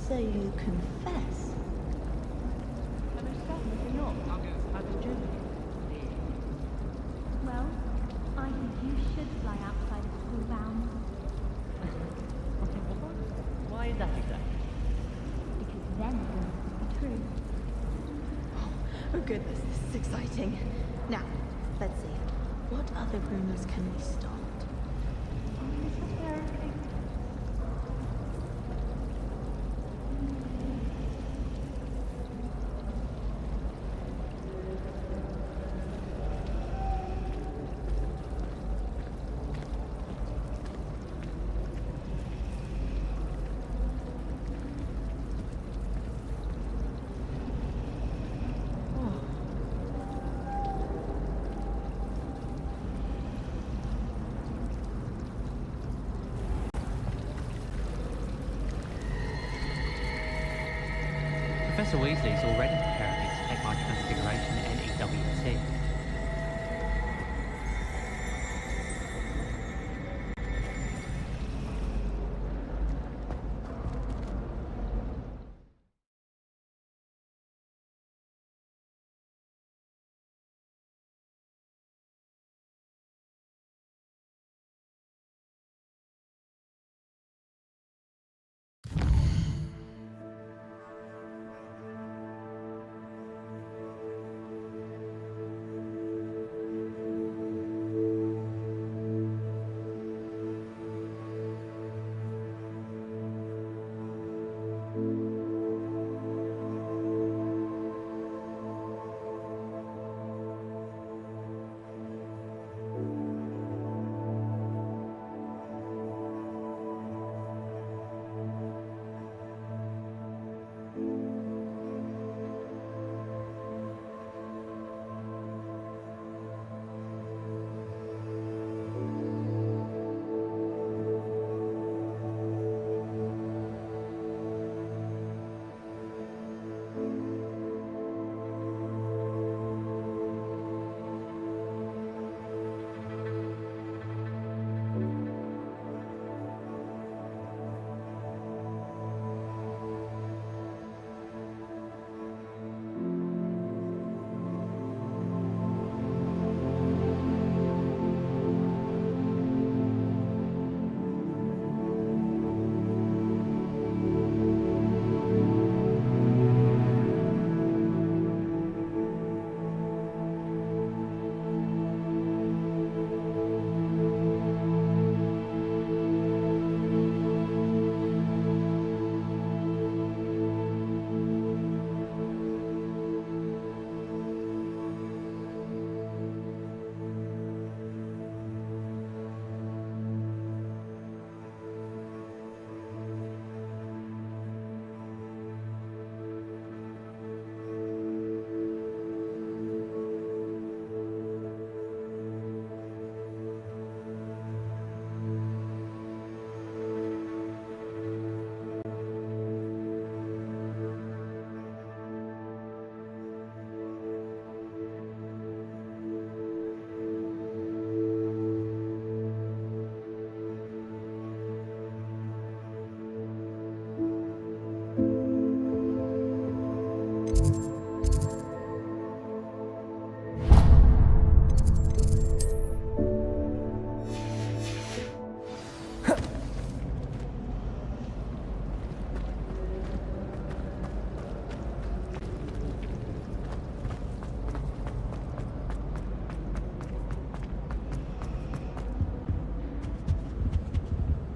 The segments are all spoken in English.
So you confess? I most certainly not. I was joking. Well, I think you should fly outside of school bounds. Why is that exactly? Because then it will be true. Oh goodness, this is exciting. Now, let's see. What other rumors can we start? Professor Weasley is already preparing me to take my Transfiguration NEWT.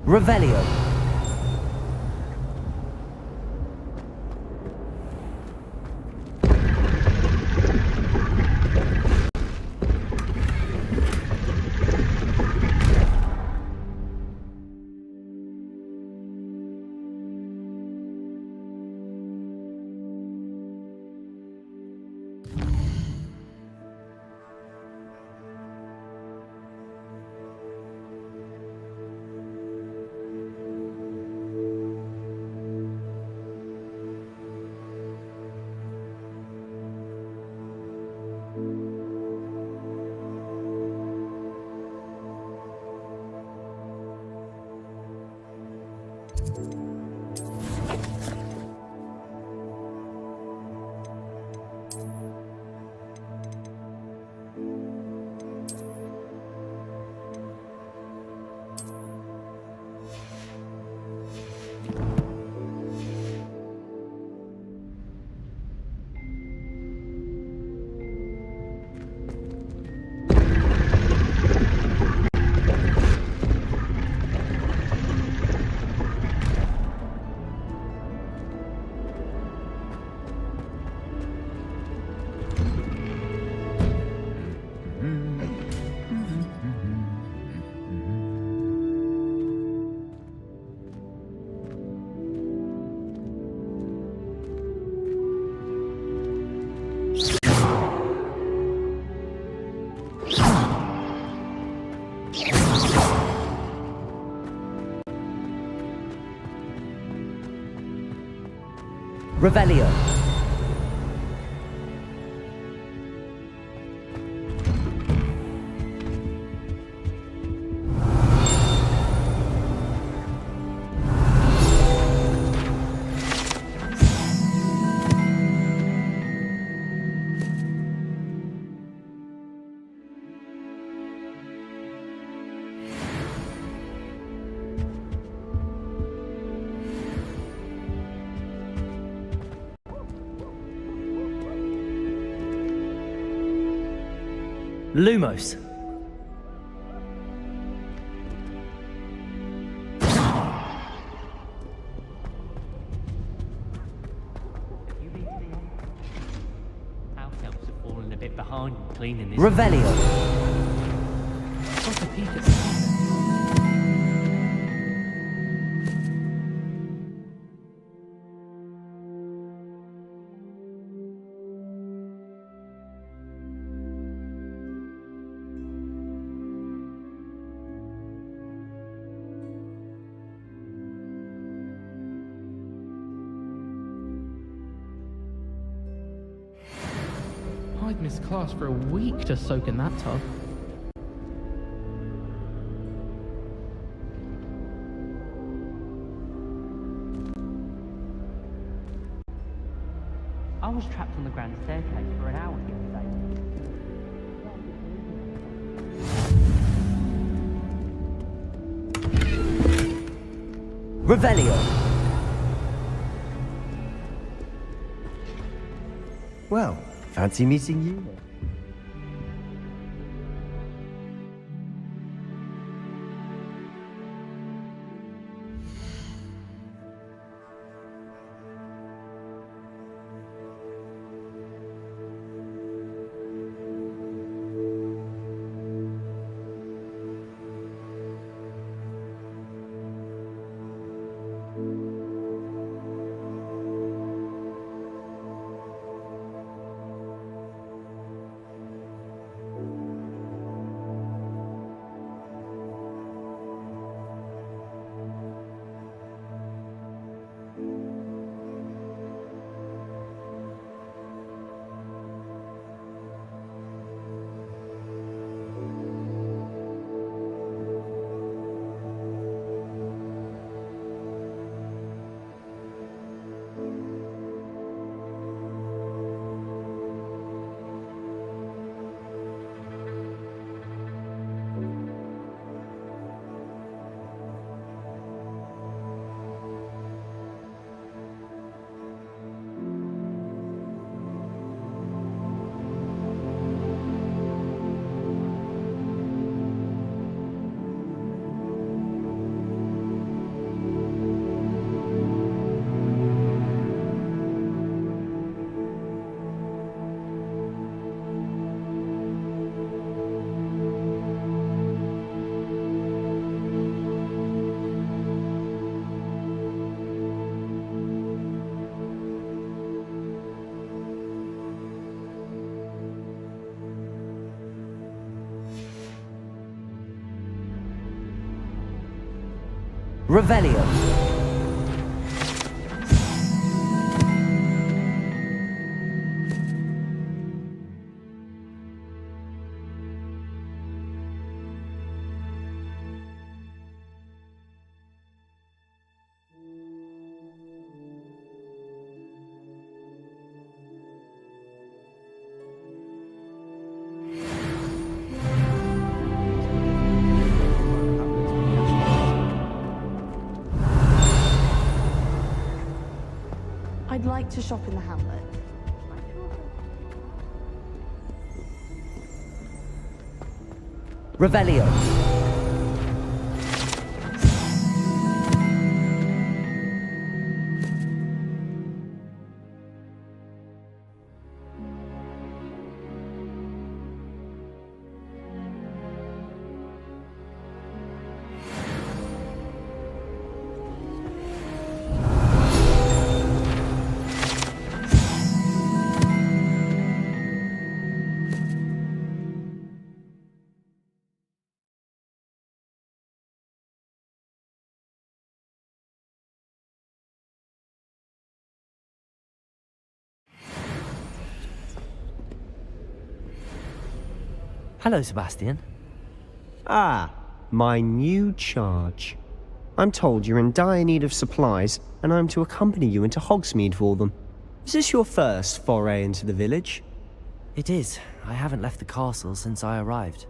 Revelio. Revelio. Lumos. You been cleaning? House elves have fallen a bit behind in cleaning this. Revelio. What's a peek at the I'd missed class for a week to soak in that tub. I was trapped on the grand staircase for an hour the other day. Revelio. Well, fancy meeting you? Revelio. I'd like to shop in the hamlet. Revelio. Hello, Sebastian. Ah, my new charge. I'm told you're in dire need of supplies, and I'm to accompany you into Hogsmeade for them. Is this your first foray into the village? It is. I haven't left the castle since I arrived.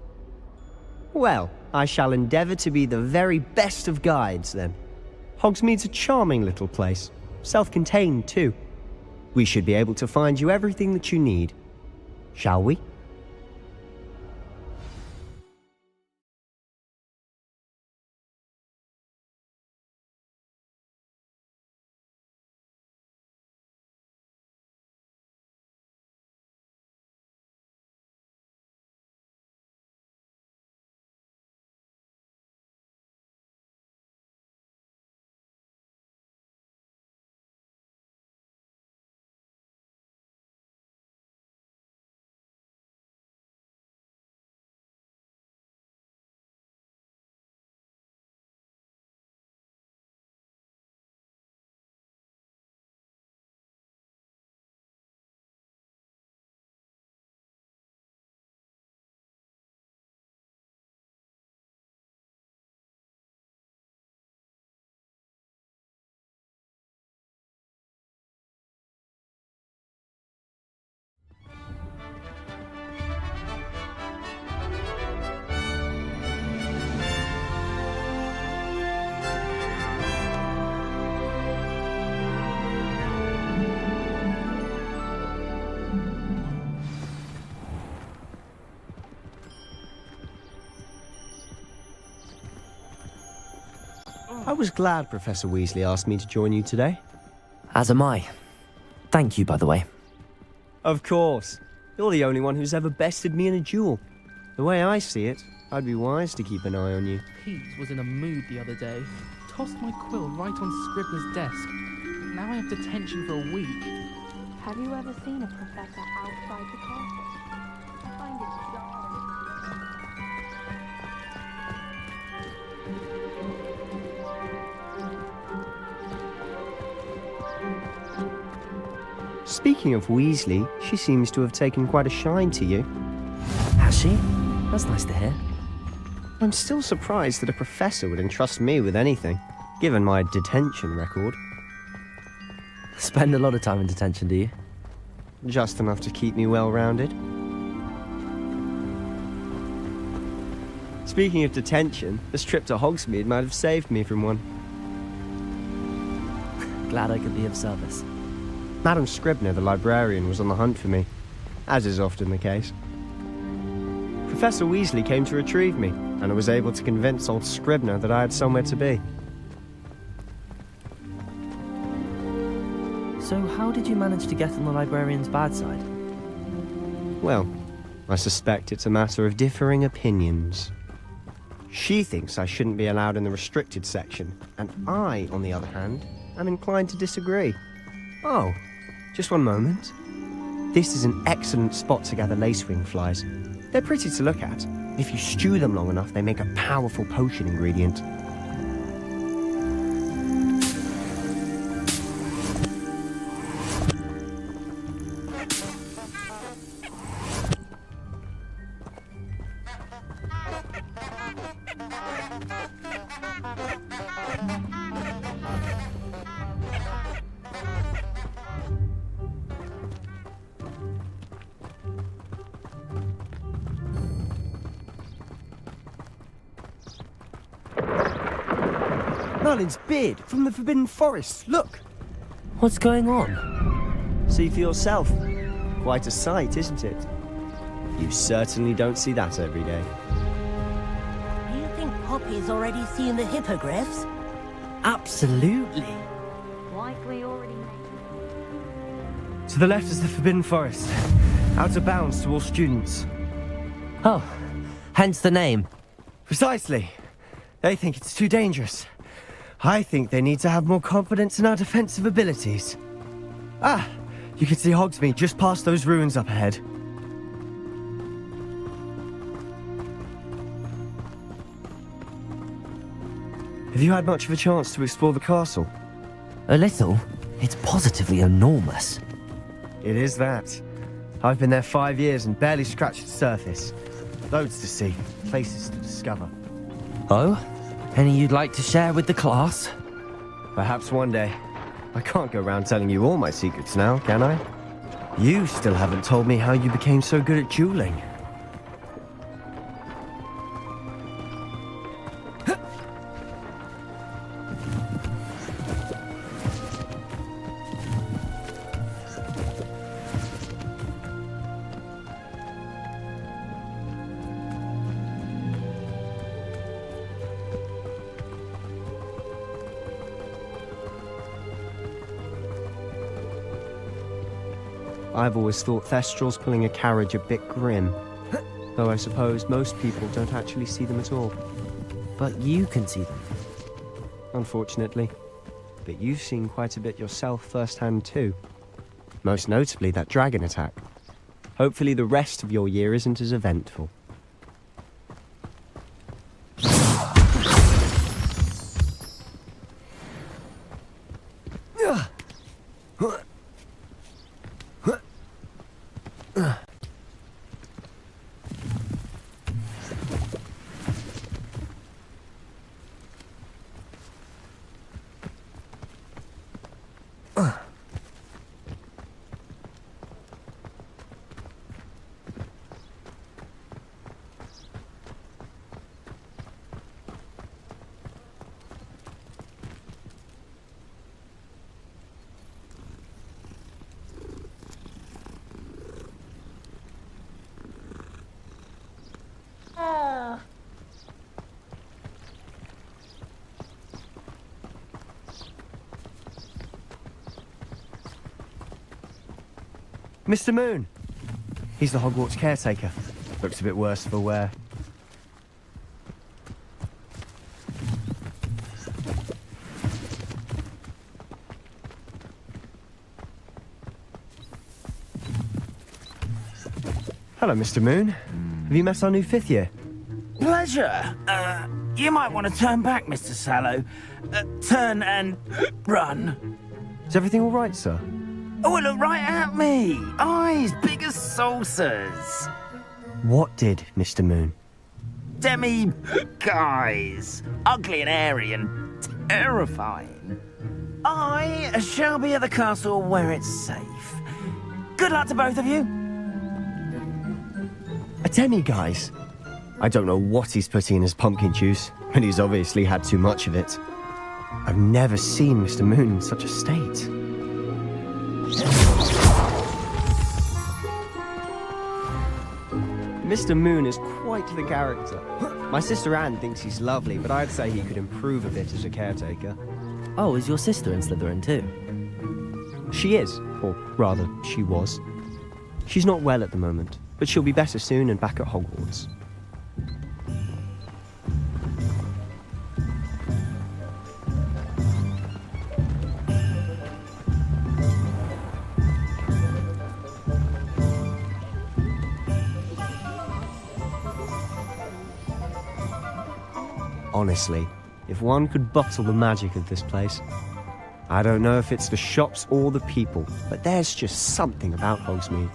Well, I shall endeavour to be the very best of guides, then. Hogsmeade's a charming little place, self-contained too. We should be able to find you everything that you need. Shall we? I was glad Professor Weasley asked me to join you today. As am I. Thank you, by the way. Of course. You're the only one who's ever bested me in a duel. The way I see it, I'd be wise to keep an eye on you. Pete was in a mood the other day. Tossed my quill right on Scribner's desk. Now I have detention for a week. Have you ever seen a professor outside the castle? I find it bizarre. Speaking of Weasley, she seems to have taken quite a shine to you. Has she? That's nice to hear. I'm still surprised that a professor would entrust me with anything, given my detention record. Spend a lot of time in detention, do you? Just enough to keep me well-rounded. Speaking of detention, this trip to Hogsmeade might have saved me from one. Glad I could be of service. Madam Scribner, the librarian, was on the hunt for me, as is often the case. Professor Weasley came to retrieve me, and I was able to convince old Scribner that I had somewhere to be. So how did you manage to get on the librarian's bad side? Well, I suspect it's a matter of differing opinions. She thinks I shouldn't be allowed in the restricted section, and I, on the other hand, am inclined to disagree. Oh, just one moment. This is an excellent spot to gather lacewing flies. They're pretty to look at. If you stew them long enough, they make a powerful potion ingredient. Merlin's beard from the Forbidden Forest. Look! What's going on? See for yourself. Quite a sight, isn't it? You certainly don't see that every day. Do you think Poppy's already seen the hippogriffs? Absolutely. Like we already made. To the left is the Forbidden Forest. Out of bounds to all students. Oh, hence the name. Precisely. They think it's too dangerous. I think they need to have more confidence in our defensive abilities. Ah, you can see Hogsmeade just past those ruins up ahead. Have you had much of a chance to explore the castle? A little. It's positively enormous. It is that. I've been there 5 years and barely scratched the surface. Loads to see, places to discover. Oh? Any you'd like to share with the class? Perhaps one day. I can't go around telling you all my secrets now, can I? You still haven't told me how you became so good at dueling. I've always thought Thestrals pulling a carriage a bit grim. Though I suppose most people don't actually see them at all. But you can see them. Unfortunately. But you've seen quite a bit yourself firsthand too. Most notably that dragon attack. Hopefully the rest of your year isn't as eventful. Mr. Moon! He's the Hogwarts caretaker. Looks a bit worse for wear. Hello, Mr. Moon. Have you met our new fifth year? Pleasure. You might want to turn back, Mr. Sallow. Turn and run. Is everything all right, sir? Oh, look right at me. Eyes big as saucers. What did, Mr. Moon? Demi guys. Ugly and airy and terrifying. I shall be at the castle where it's safe. Good luck to both of you. A demi-guise? I don't know what he's putting in his pumpkin juice, but he's obviously had too much of it. I've never seen Mr. Moon in such a state. Mr. Moon is quite the character. My sister Anne thinks he's lovely, but I'd say he could improve a bit as a caretaker. Oh, is your sister in Slytherin too? She is, or rather, she was. She's not well at the moment, but she'll be better soon and back at Hogwarts. Honestly, if one could bottle the magic of this place. I don't know if it's the shops or the people, but there's just something about Hogsmeade.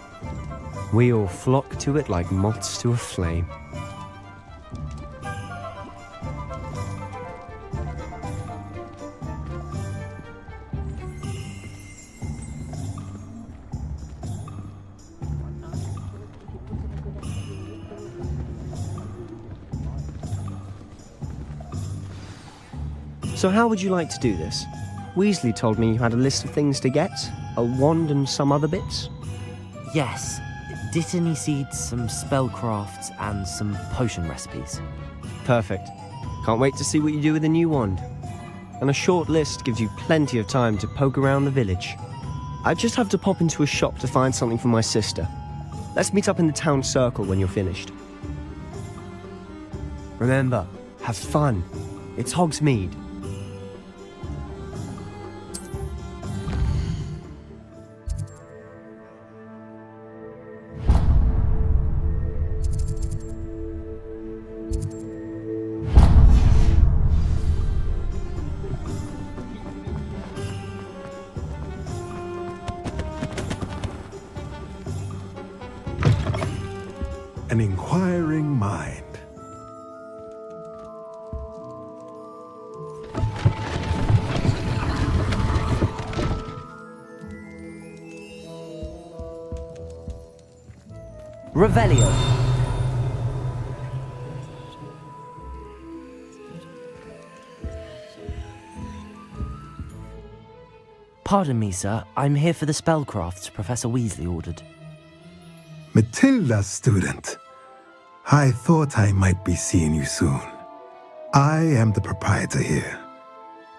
We all flock to it like moths to a flame. So how would you like to do this? Weasley told me you had a list of things to get, a wand and some other bits. Yes. Dittany seeds, some spellcrafts, and some potion recipes. Perfect. Can't wait to see what you do with the new wand. And a short list gives you plenty of time to poke around the village. I just have to pop into a shop to find something for my sister. Let's meet up in the town circle when you're finished. Remember, have fun. It's Hogsmeade. An inquiring mind. Revelio. Pardon me, sir. I'm here for the spellcrafts Professor Weasley ordered. Matilda, student. I thought I might be seeing you soon. I am the proprietor here,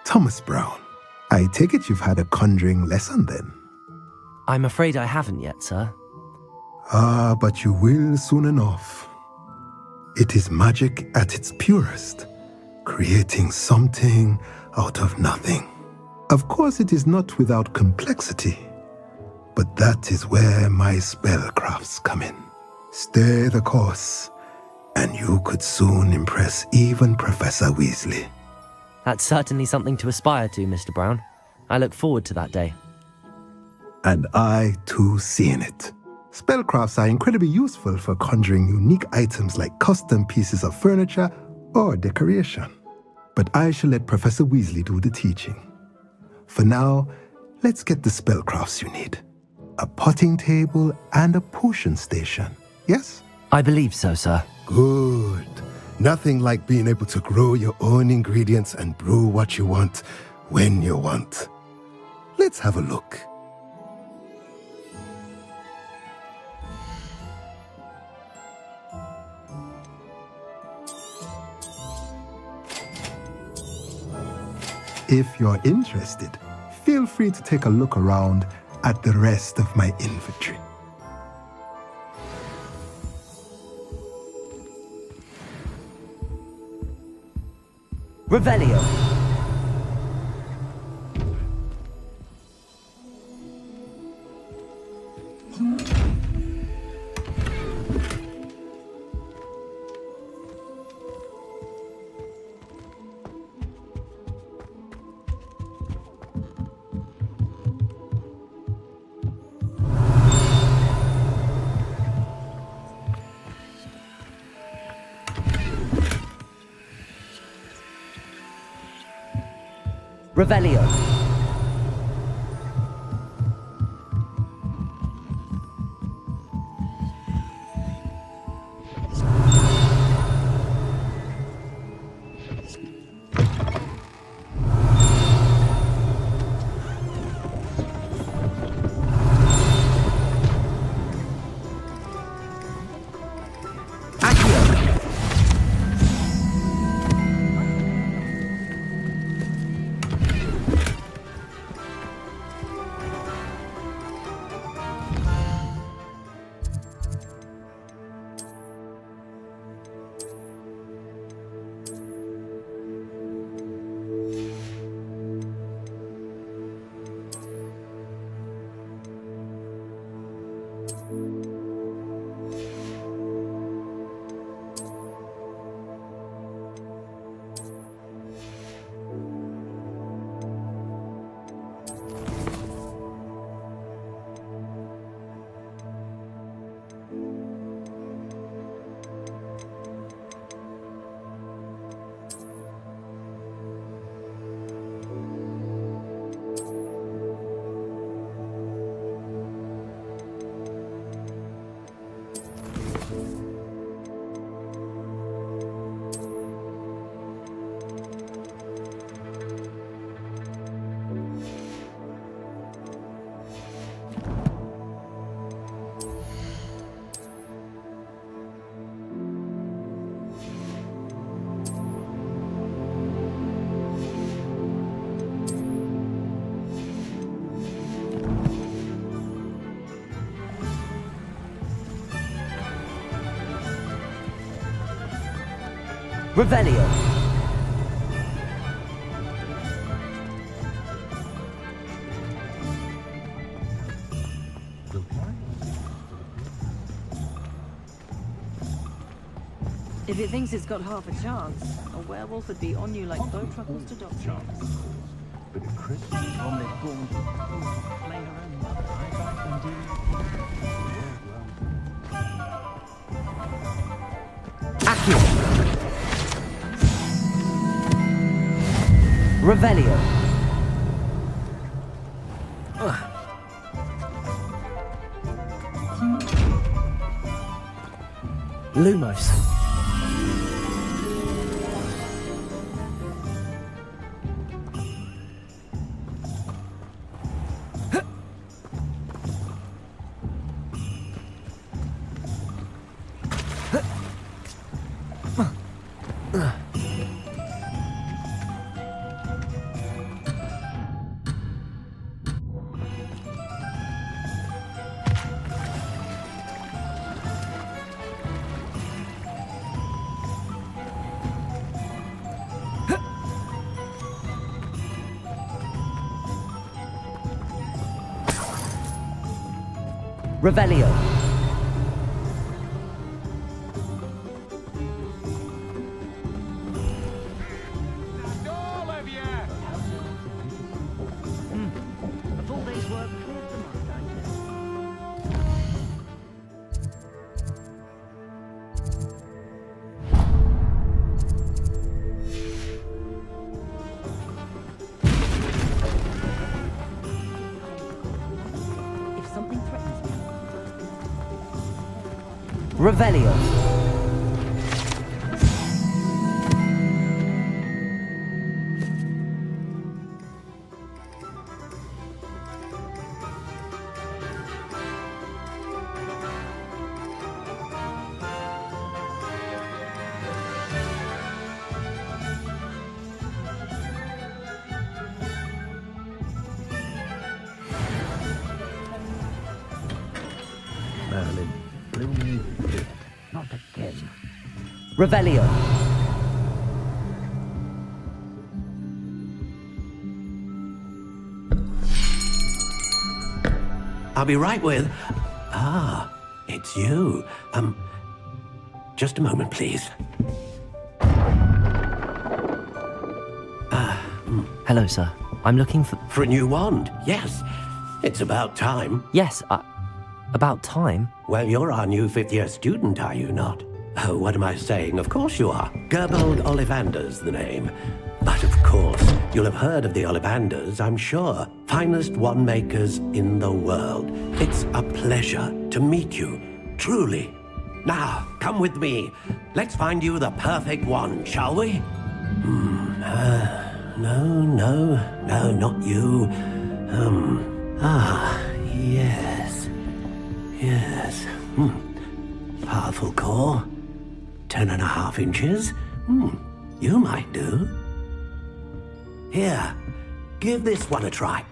Thomas Brown. I take it you've had a conjuring lesson then? I'm afraid I haven't yet, sir. Ah, but you will soon enough. It is magic at its purest, creating something out of nothing. Of course, it is not without complexity, but that is where my spellcrafts come in. Stay the course, and you could soon impress even Professor Weasley. That's certainly something to aspire to, Mr. Brown. I look forward to that day. And I, too, see in it. Spellcrafts are incredibly useful for conjuring unique items like custom pieces of furniture or decoration. But I shall let Professor Weasley do the teaching. For now, let's get the spellcrafts you need. A potting table and a potion station, yes? I believe so, sir. Good. Nothing like being able to grow your own ingredients and brew what you want when you want. Let's have a look. If you're interested, feel free to take a look around at the rest of my inventory. Revelio. Revelio. Revelio. If it thinks it's got half a chance, a werewolf would be on you like boat truckles to dog shops. But if Chris is on their phone, play around, I back and do. Revelio. Lumos. Revelio. A full day's work clears the mind, I guess. If something threatens me, Revelio. Merlin, gloomy fear. Not again. Revelio. I'll be right with... Ah, it's you. Just a moment, please. Hello, sir. I'm looking for... For a new wand, yes. It's about time. Yes, about time. Well, you're our new fifth-year student, are you not? Oh, what am I saying? Of course you are. Gerbold Ollivander's the name. But of course, you'll have heard of the Ollivanders, I'm sure. Finest wand makers in the world. It's a pleasure to meet you, truly. Now, come with me. Let's find you the perfect wand, shall we? No, not you. Yes. Powerful core. 10.5 inches. You might do. Here, give this one a try.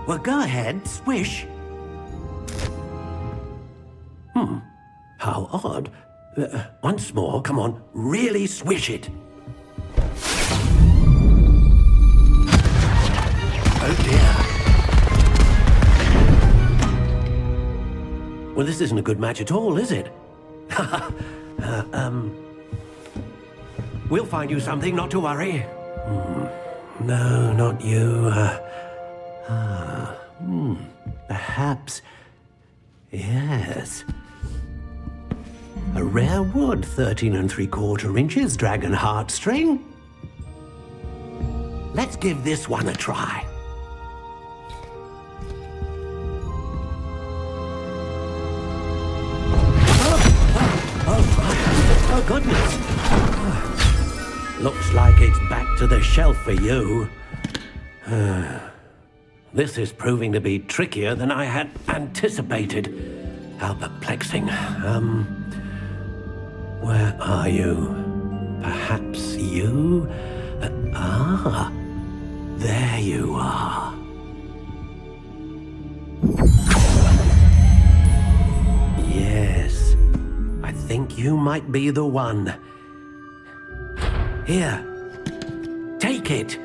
Well, go ahead, swish. How odd. Once more, come on, really swish it. Oh dear. Well, this isn't a good match at all, is it? We'll find you something, not to worry. No, not you. Perhaps. Yes. A rare wood, 13 3/4 inches, dragon heartstring. Let's give this one a try. Oh, goodness. Looks like it's back to the shelf for you. This is proving to be trickier than I had anticipated. How perplexing. Where are you? Perhaps you? There you are. Yes, I think you might be the one. Here, take it.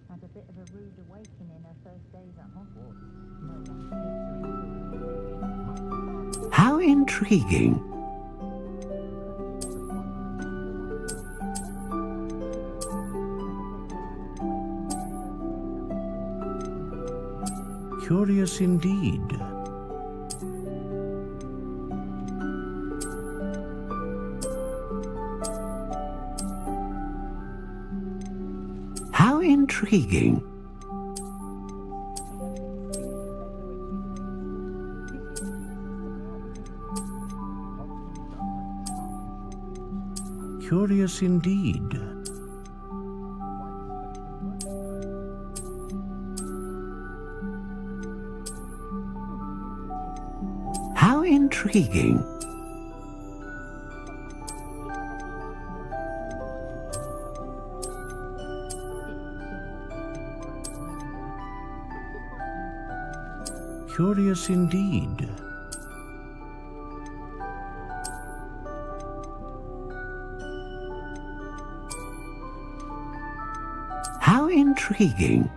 Had a bit of a rude awakening her first days at Hogwarts. How intriguing. Curious indeed. How intriguing. Curious indeed. How intriguing. Curious indeed. How intriguing.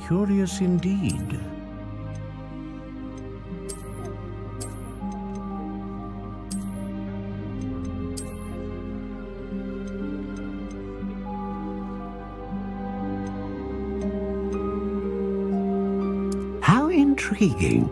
Curious indeed. How intriguing.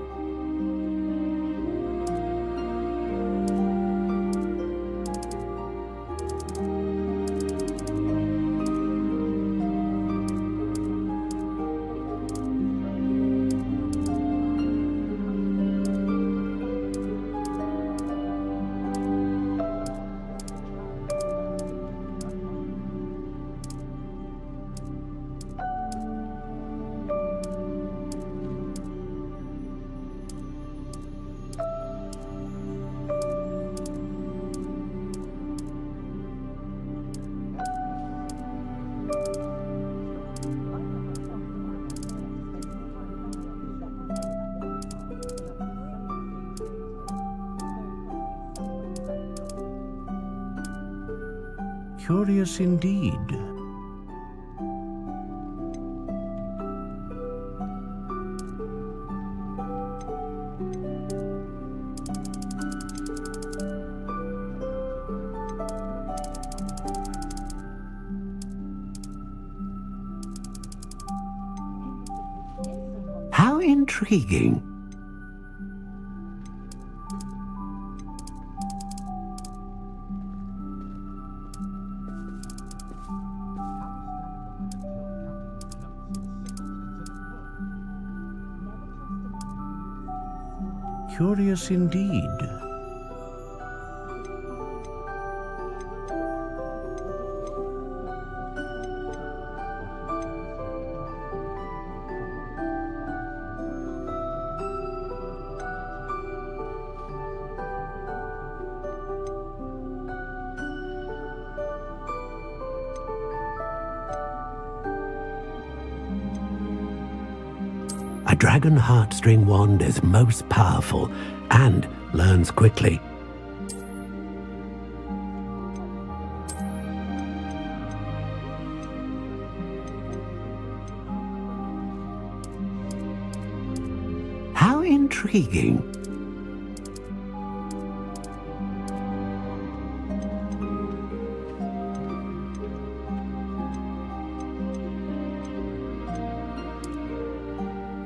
Curious indeed. How intriguing. Curious indeed. A dragon heartstring wand is most powerful and learns quickly. How intriguing.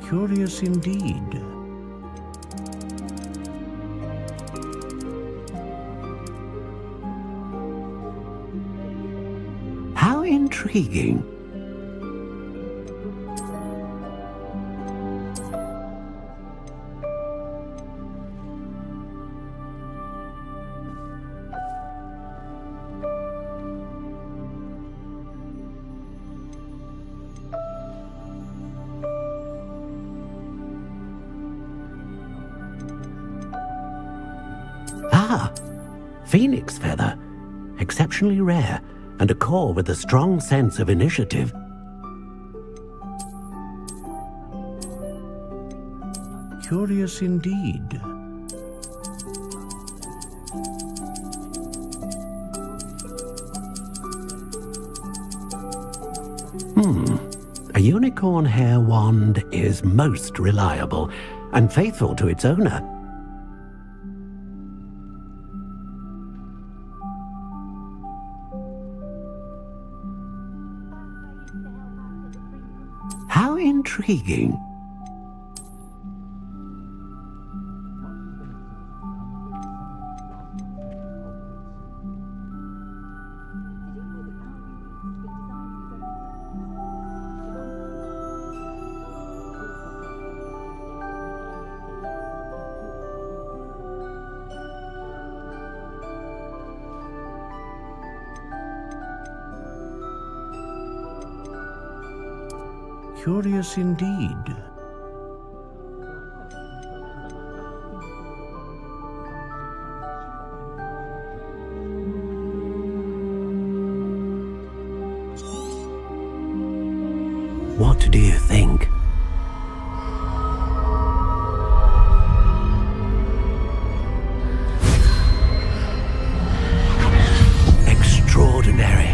Curious indeed. How intriguing. Ah, phoenix feather. Exceptionally rare, and a core with a strong sense of initiative. Curious indeed. A unicorn hair wand is most reliable and faithful to its owner. intriguing. Curious indeed. What do you think? Extraordinary.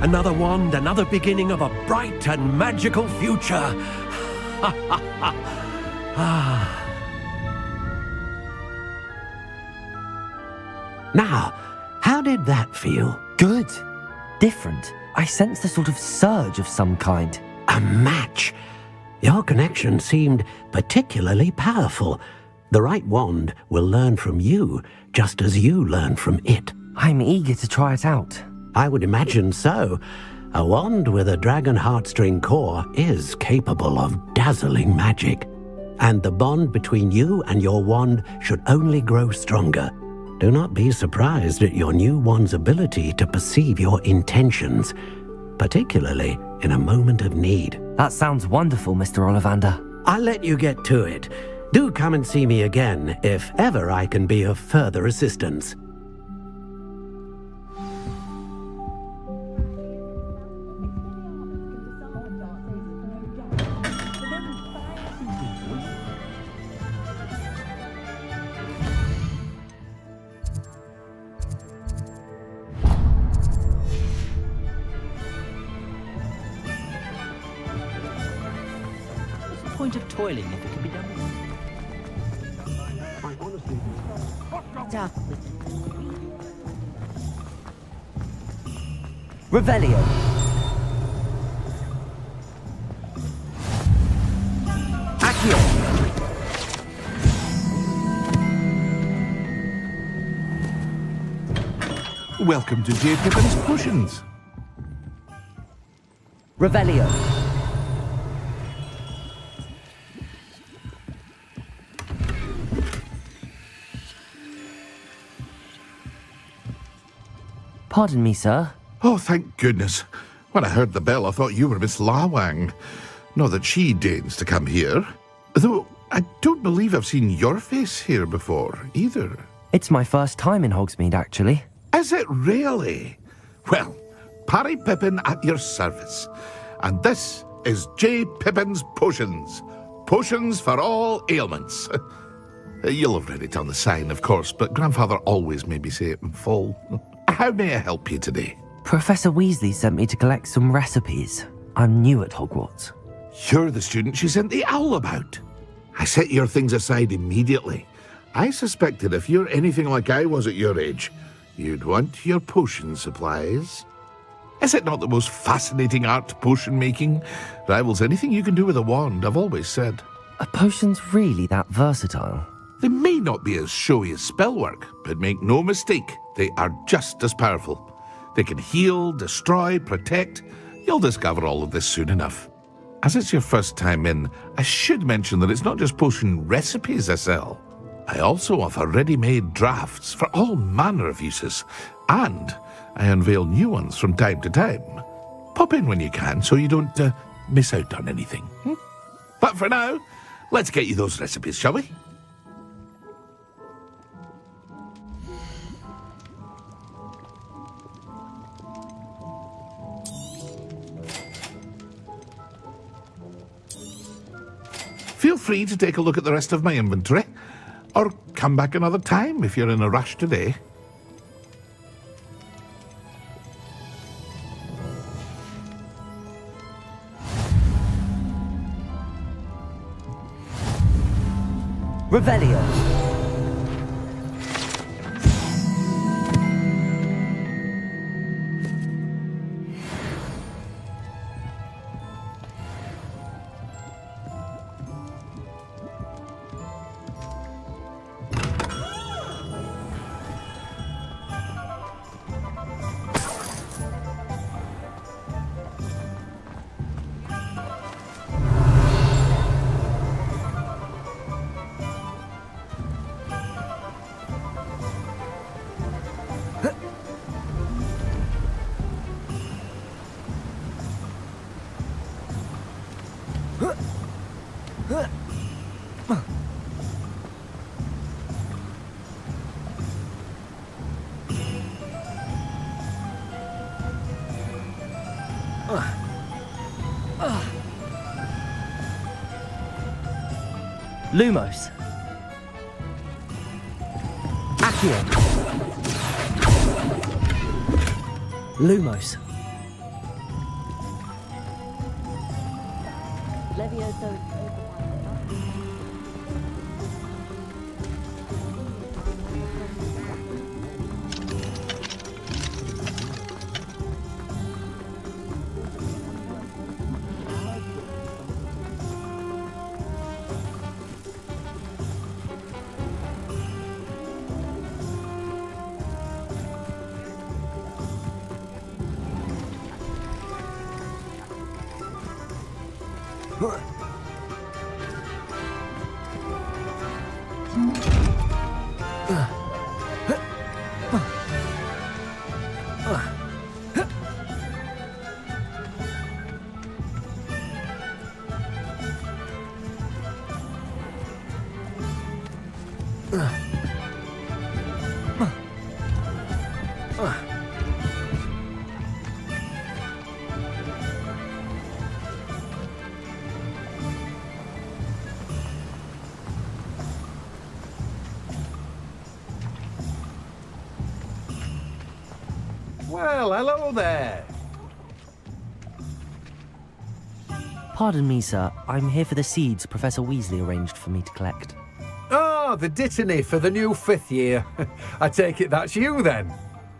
Another wand, another beginning of a bright and magical future. Now, how did that feel? Good. Different. I sensed a sort of surge of some kind. A match. Your connection seemed particularly powerful. The right wand will learn from you, just as you learn from it. I'm eager to try it out. I would imagine so. A wand with a dragon heartstring core is capable of dazzling magic. And the bond between you and your wand should only grow stronger. Do not be surprised at your new wand's ability to perceive your intentions, particularly in a moment of need. That sounds wonderful, Mr. Ollivander. I'll let you get to it. Do come and see me again if ever I can be of further assistance. Point of toiling if it can be done. Revelio. Accio. Welcome to J. Pippin's Potions. Revelio. Pardon me, sir. Oh, thank goodness. When I heard the bell, I thought you were Miss Lawang. Not that she deigns to come here. Though I don't believe I've seen your face here before, either. It's my first time in Hogsmeade, actually. Is it really? Well, Parry Pippin at your service. And this is J. Pippin's Potions. Potions for all ailments. You'll have read it on the sign, of course, but Grandfather always made me say it in full. How may I help you today? Professor Weasley sent me to collect some recipes. I'm new at Hogwarts. You're the student she sent the owl about. I set your things aside immediately. I suspected if you're anything like I was at your age, you'd want your potion supplies. Is it not the most fascinating art, potion making? Rivals anything you can do with a wand, I've always said. Are potions really that versatile? They may not be as showy as spellwork, but make no mistake, they are just as powerful. They can heal, destroy, protect. You'll discover all of this soon enough. As it's your first time in, I should mention that it's not just potion recipes I sell. I also offer ready-made drafts for all manner of uses, and I unveil new ones from time to time. Pop in when you can so you don't miss out on anything. But for now, let's get you those recipes, shall we? Feel free to take a look at the rest of my inventory, or come back another time if you're in a rush today. Revelio. Lumos. Accio. Lumos. Levioso. Well, hello there. Pardon me, sir. I'm here for the seeds Professor Weasley arranged for me to collect. Ah, the dittany for the new 5th year. I take it that's you then.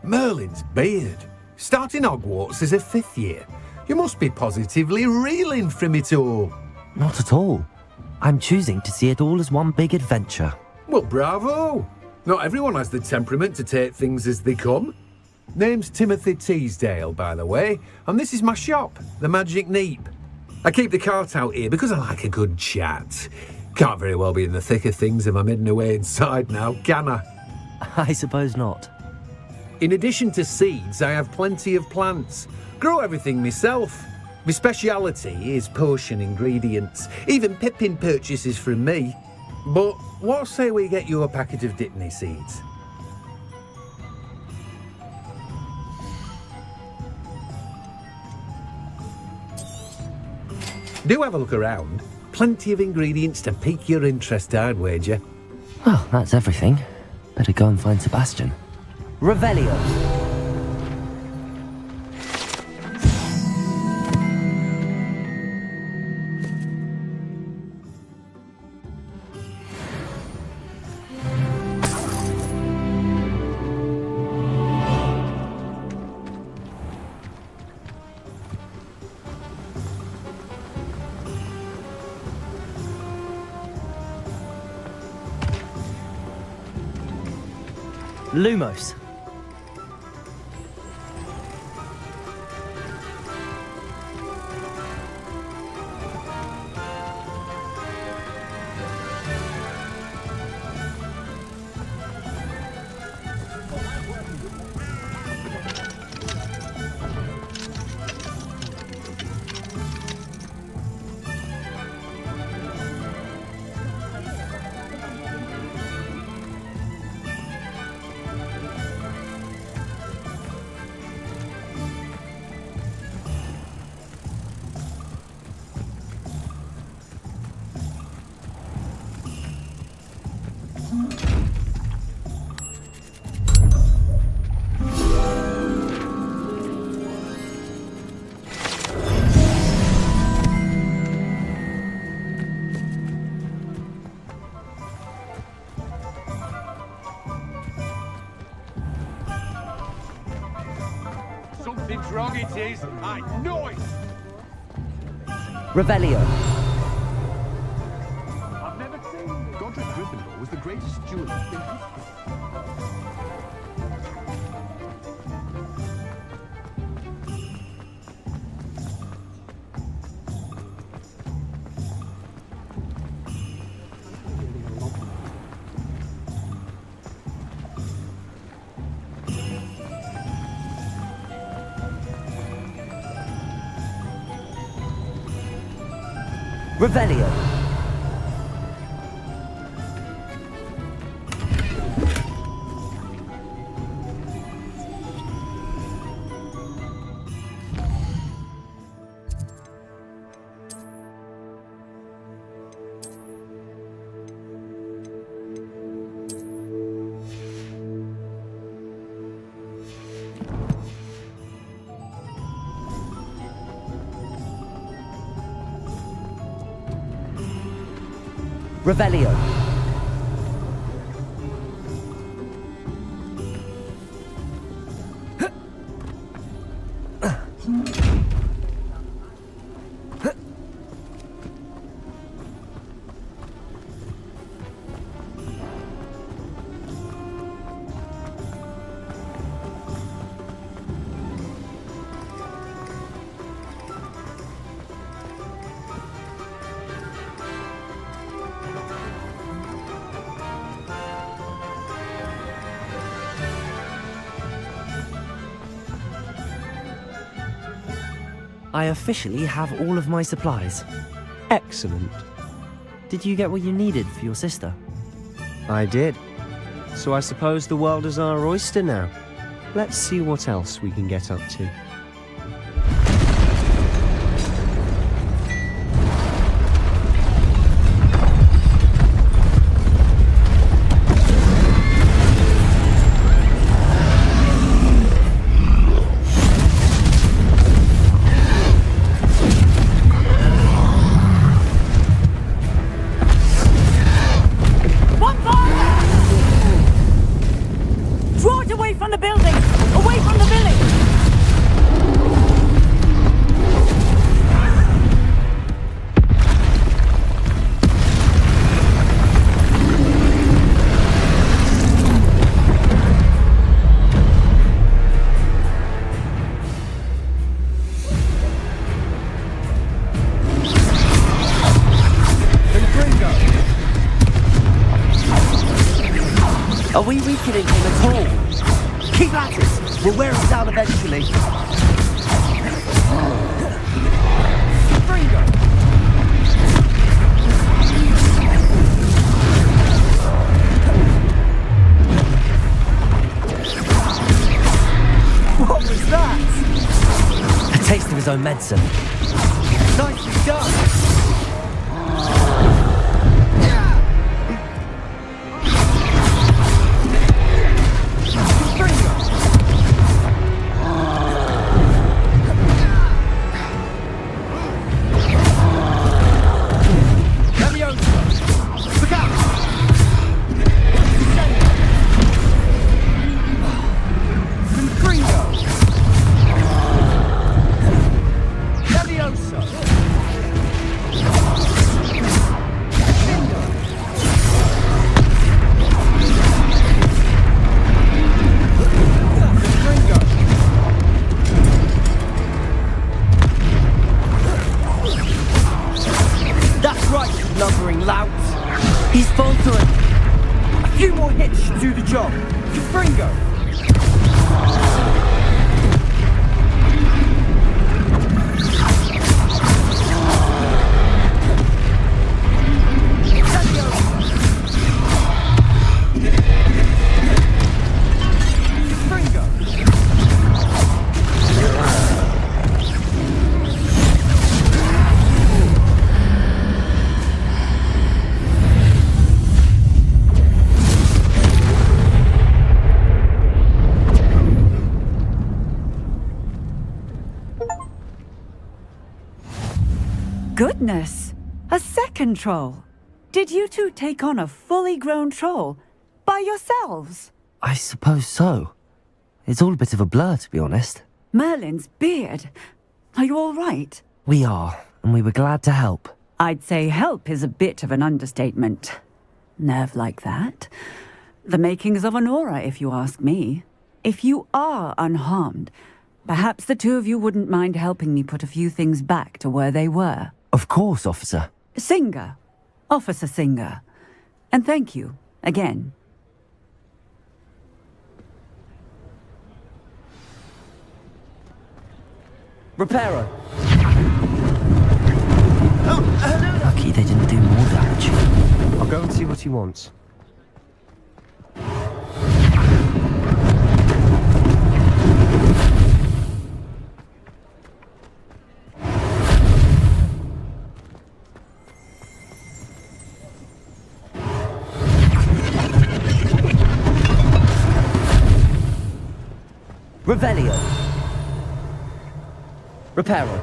Merlin's beard. Starting Hogwarts as a 5th year. You must be positively reeling from it all. Not at all. I'm choosing to see it all as one big adventure. Well, bravo. Not everyone has the temperament to take things as they come. Name's Timothy Teasdale, by the way, and this is my shop, the Magic Neep. I keep the cart out here because I like a good chat. Can't very well be in the thick of things if I'm hidden away inside now, can I? I suppose not. In addition to seeds, I have plenty of plants. Grow everything myself. My speciality is potion ingredients. Even Pippin purchases from me. But what say we get you a packet of Dittany seeds? Do have a look around. Plenty of ingredients to pique your interest, I'd wager. Well, that's everything. Better go and find Sebastian. Revelio. Lumos. Something's wrong, it is. I know it. Revelio. I've never seen. Godric Gryffindor was the greatest steward in history. Revelio. Revelio. I officially have all of my supplies. Excellent. Did you get what you needed for your sister? I did. So I suppose the world is our oyster now. Let's see what else we can get up to. Are we weakening him at all? Keep at it! We'll wear him down eventually. What was that? A taste of his own medicine. Nicely done! He's faltering. A few more hits should do the job. Fringo. Goodness! A second troll! Did you two take on a fully grown troll by yourselves? I suppose so. It's all a bit of a blur, to be honest. Merlin's beard. Are you all right? We are, and we were glad to help. I'd say help is a bit of an understatement. Nerve like that. The makings of an aura, if you ask me. If you are unharmed, perhaps the two of you wouldn't mind helping me put a few things back to where they were. Of course, officer. Singer. Officer Singer. And thank you, again. Reparo. Lucky they didn't do more damage. I'll go and see what he wants. Revelio. Reparo.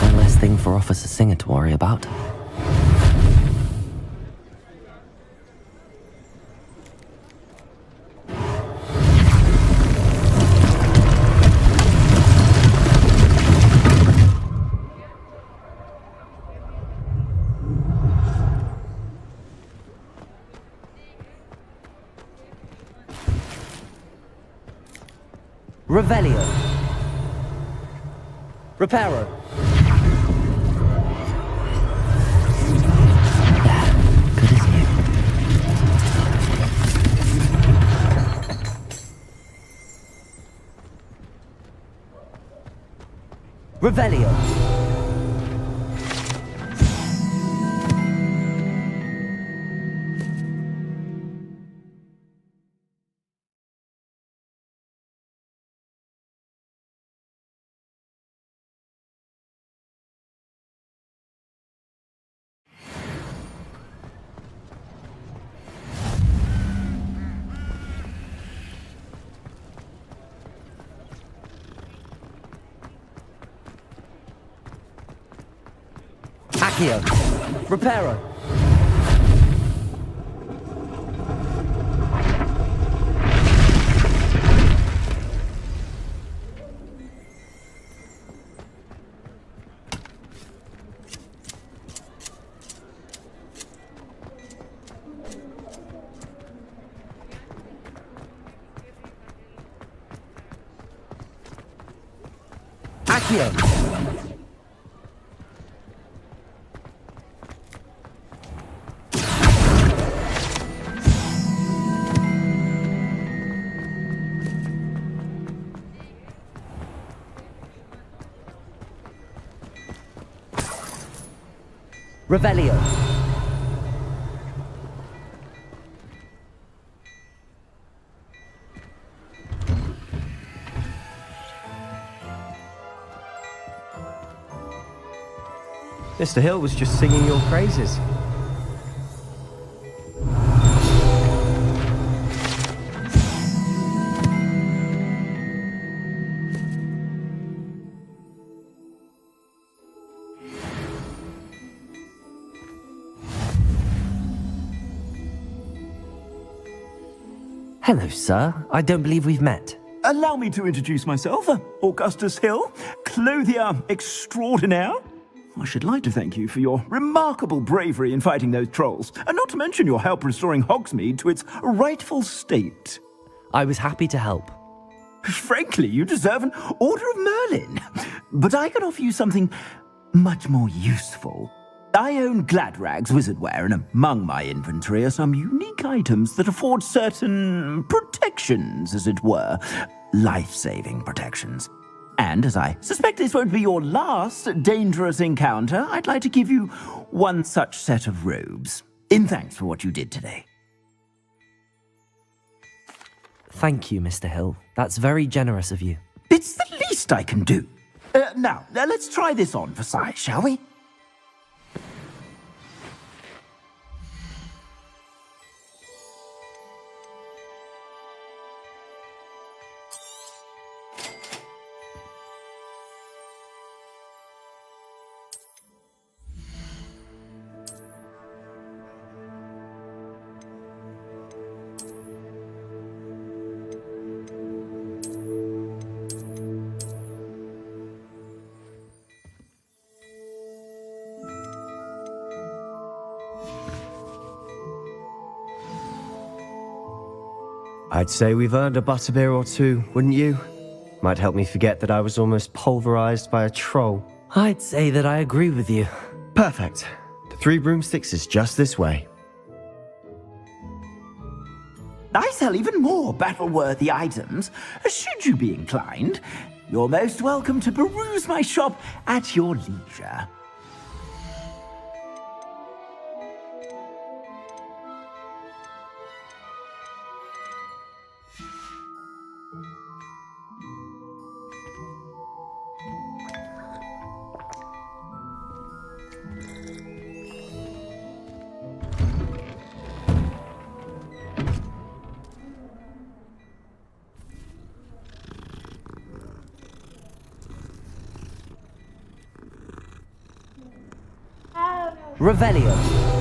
Unless Nothing for Officer Singer to worry about. Revelio. Reparo. Good as new. Revelio. Accio. Reparo. Accio. Revelio. Mr. Hill was just singing your praises. Hello, sir. I don't believe we've met. Allow me to introduce myself, Augustus Hill, clothier extraordinaire. I should like to thank you for your remarkable bravery in fighting those trolls, and not to mention your help restoring Hogsmeade to its rightful state. I was happy to help. Frankly, you deserve an Order of Merlin. But I can offer you something much more useful. I own Gladrag's wizardware, and among my inventory are some unique items that afford certain protections, as it were. Life-saving protections. And as I suspect this won't be your last dangerous encounter, I'd like to give you one such set of robes, in thanks for what you did today. Thank you, Mr. Hill. That's very generous of you. It's the least I can do. Now, let's try this on for size, shall we? I'd say we've earned a butterbeer or two, wouldn't you? Might help me forget that I was almost pulverized by a troll. I'd say that I agree with you. Perfect. The 3 broomsticks is just this way. I sell even more battle-worthy items. Should you be inclined, you're most welcome to peruse my shop at your leisure. Revelio.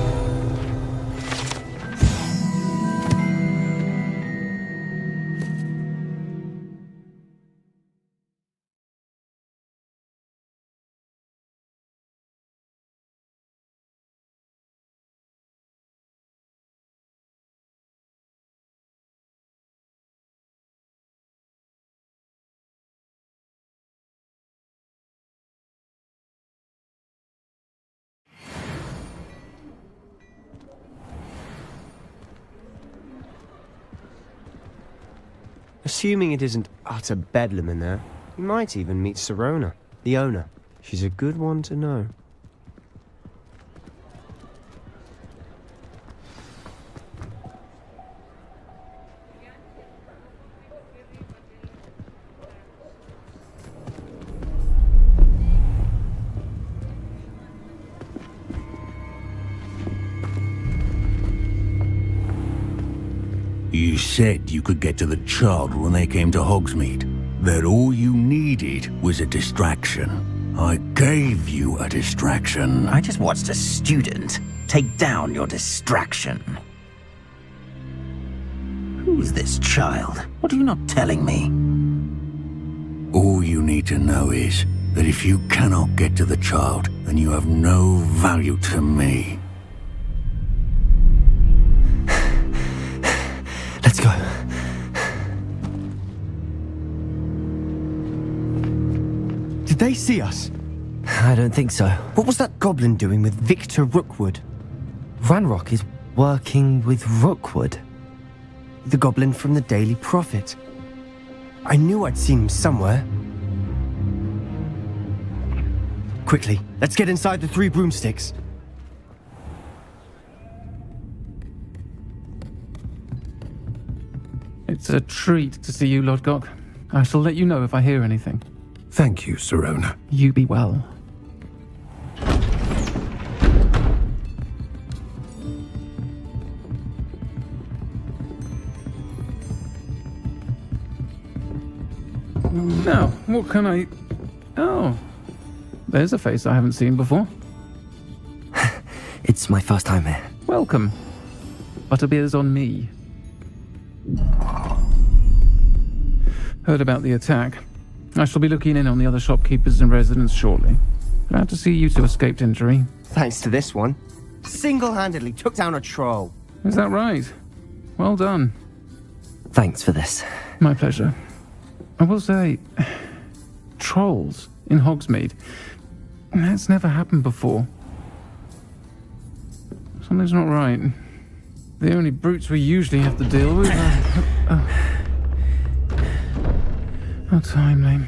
Assuming it isn't utter bedlam in there, you might even meet Sirona, the owner. She's a good one to know. You said you could get to the child when they came to Hogsmeade. That all you needed was a distraction. I gave you a distraction. I just watched a student take down your distraction. Who's this child? What are you not telling me? All you need to know is that if you cannot get to the child, then you have no value to me. Let's go. Did they see us? I don't think so. What was that goblin doing with Victor Rookwood? Ranrock is working with Rookwood. The goblin from the Daily Prophet. I knew I'd seen him somewhere. Quickly, let's get inside the 3 broomsticks. It's a treat to see you, Lodgok. I shall let you know if I hear anything. Thank you, Sirona. You be well. Now, what can I... Oh, there's a face I haven't seen before. It's my first time here. Welcome. Butterbeer's on me. Heard about the attack. I shall be looking in on the other shopkeepers and residents shortly. Glad to see you two escaped injury. Thanks to this one. Single-handedly took down a troll. Is that right? Well done. Thanks for this. My pleasure. I will say, trolls in Hogsmeade. That's never happened before. Something's not right. The only brutes we usually have to deal with are... How timely.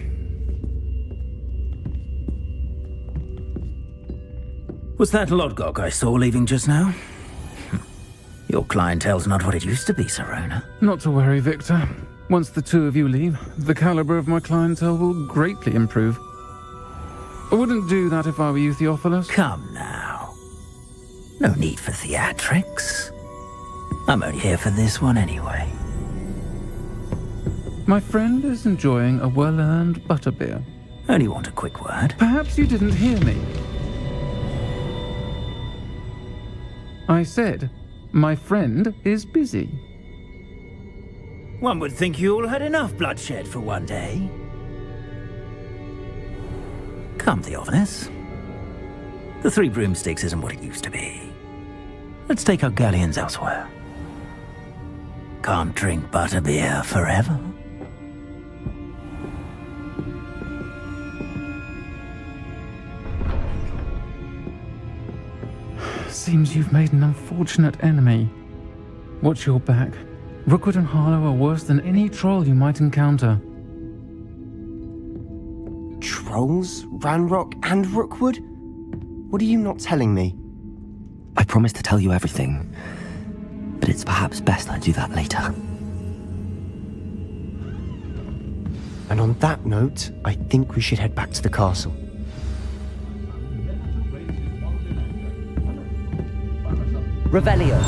Was that Lodgok I saw leaving just now? Your clientele's not what it used to be, Sirona. Not to worry, Victor. Once the 2 of you leave, the caliber of my clientele will greatly improve. I wouldn't do that if I were you, Theophilus. Come now. No need for theatrics. I'm only here for this one anyway. My friend is enjoying a well-earned butterbeer. Only want a quick word. Perhaps you didn't hear me. I said, my friend is busy. One would think you all had enough bloodshed for one day. Come, Theophilus. The 3 broomsticks isn't what it used to be. Let's take our galleons elsewhere. Can't drink butterbeer forever. Seems you've made an unfortunate enemy. Watch your back. Rookwood and Harlow are worse than any troll you might encounter. Trolls? Ranrock and Rookwood? What are you not telling me? I promise to tell you everything, but it's perhaps best I do that later. And on that note, I think we should head back to the castle. Revelio.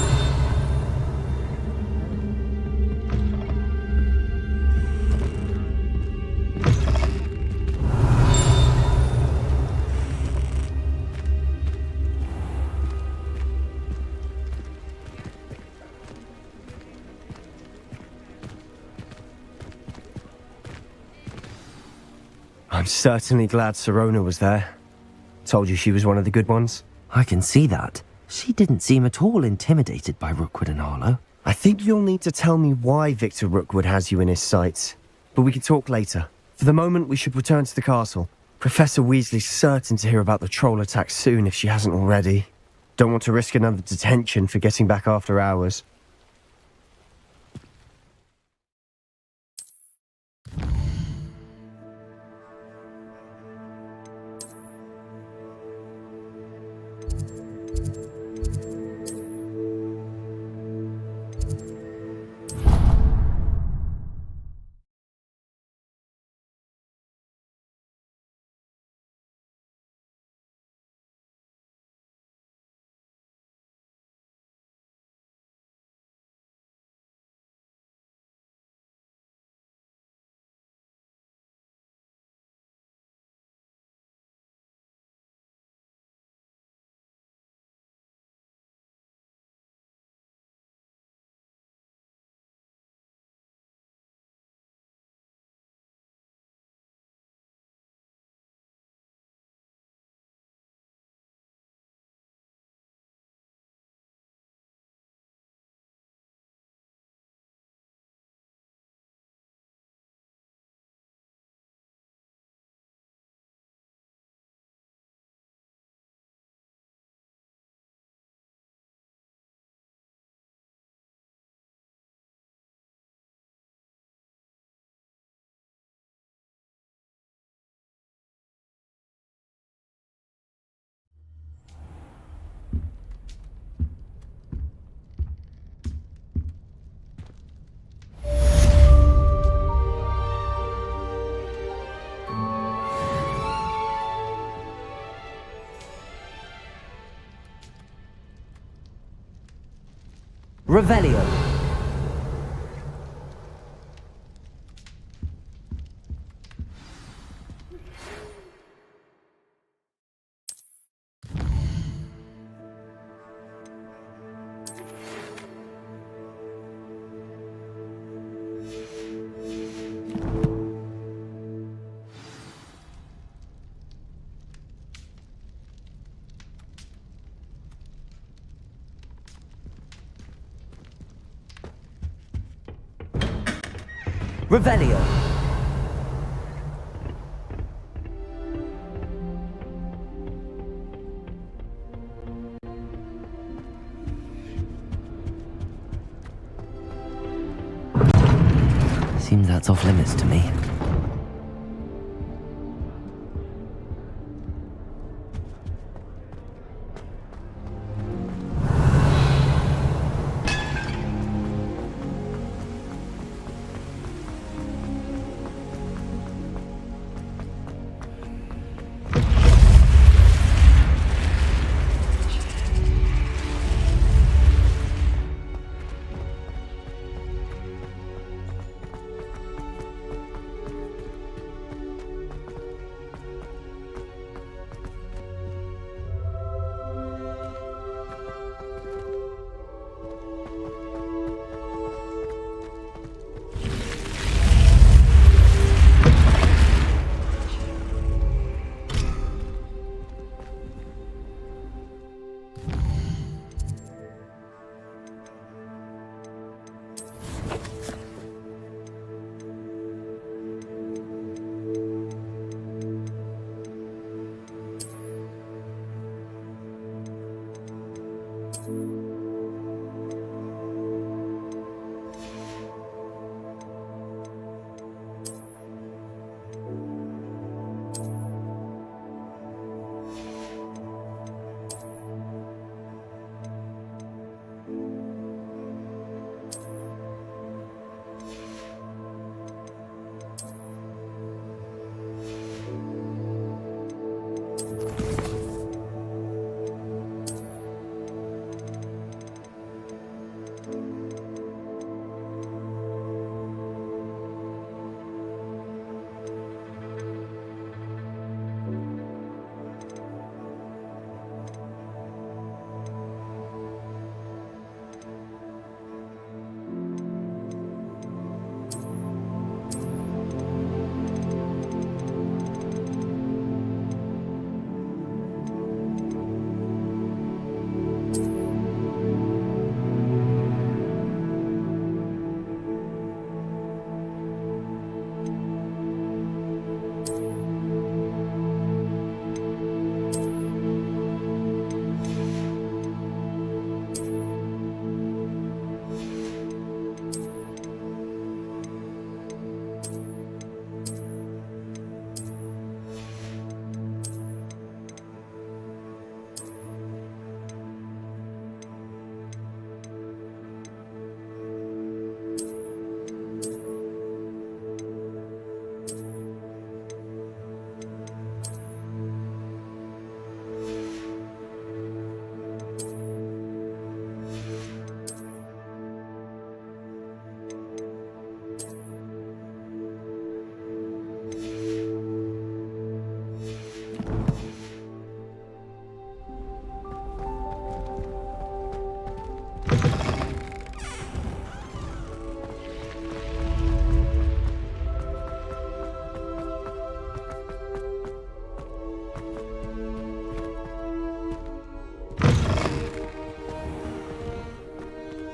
I'm certainly glad Sirona was there. Told you she was one of the good ones. I can see that. She didn't seem at all intimidated by Rookwood and Harlow. I think you'll need to tell me why Victor Rookwood has you in his sights. But we can talk later. For the moment, we should return to the castle. Professor Weasley's certain to hear about the troll attack soon if she hasn't already. Don't want to risk another detention for getting back after hours. Revelio. Revelio. Seems that's off limits to me.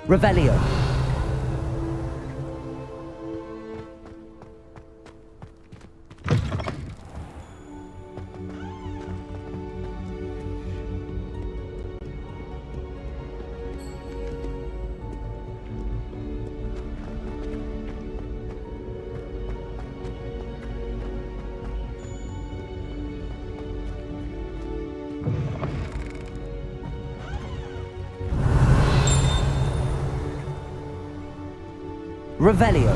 Revelio. Revelio.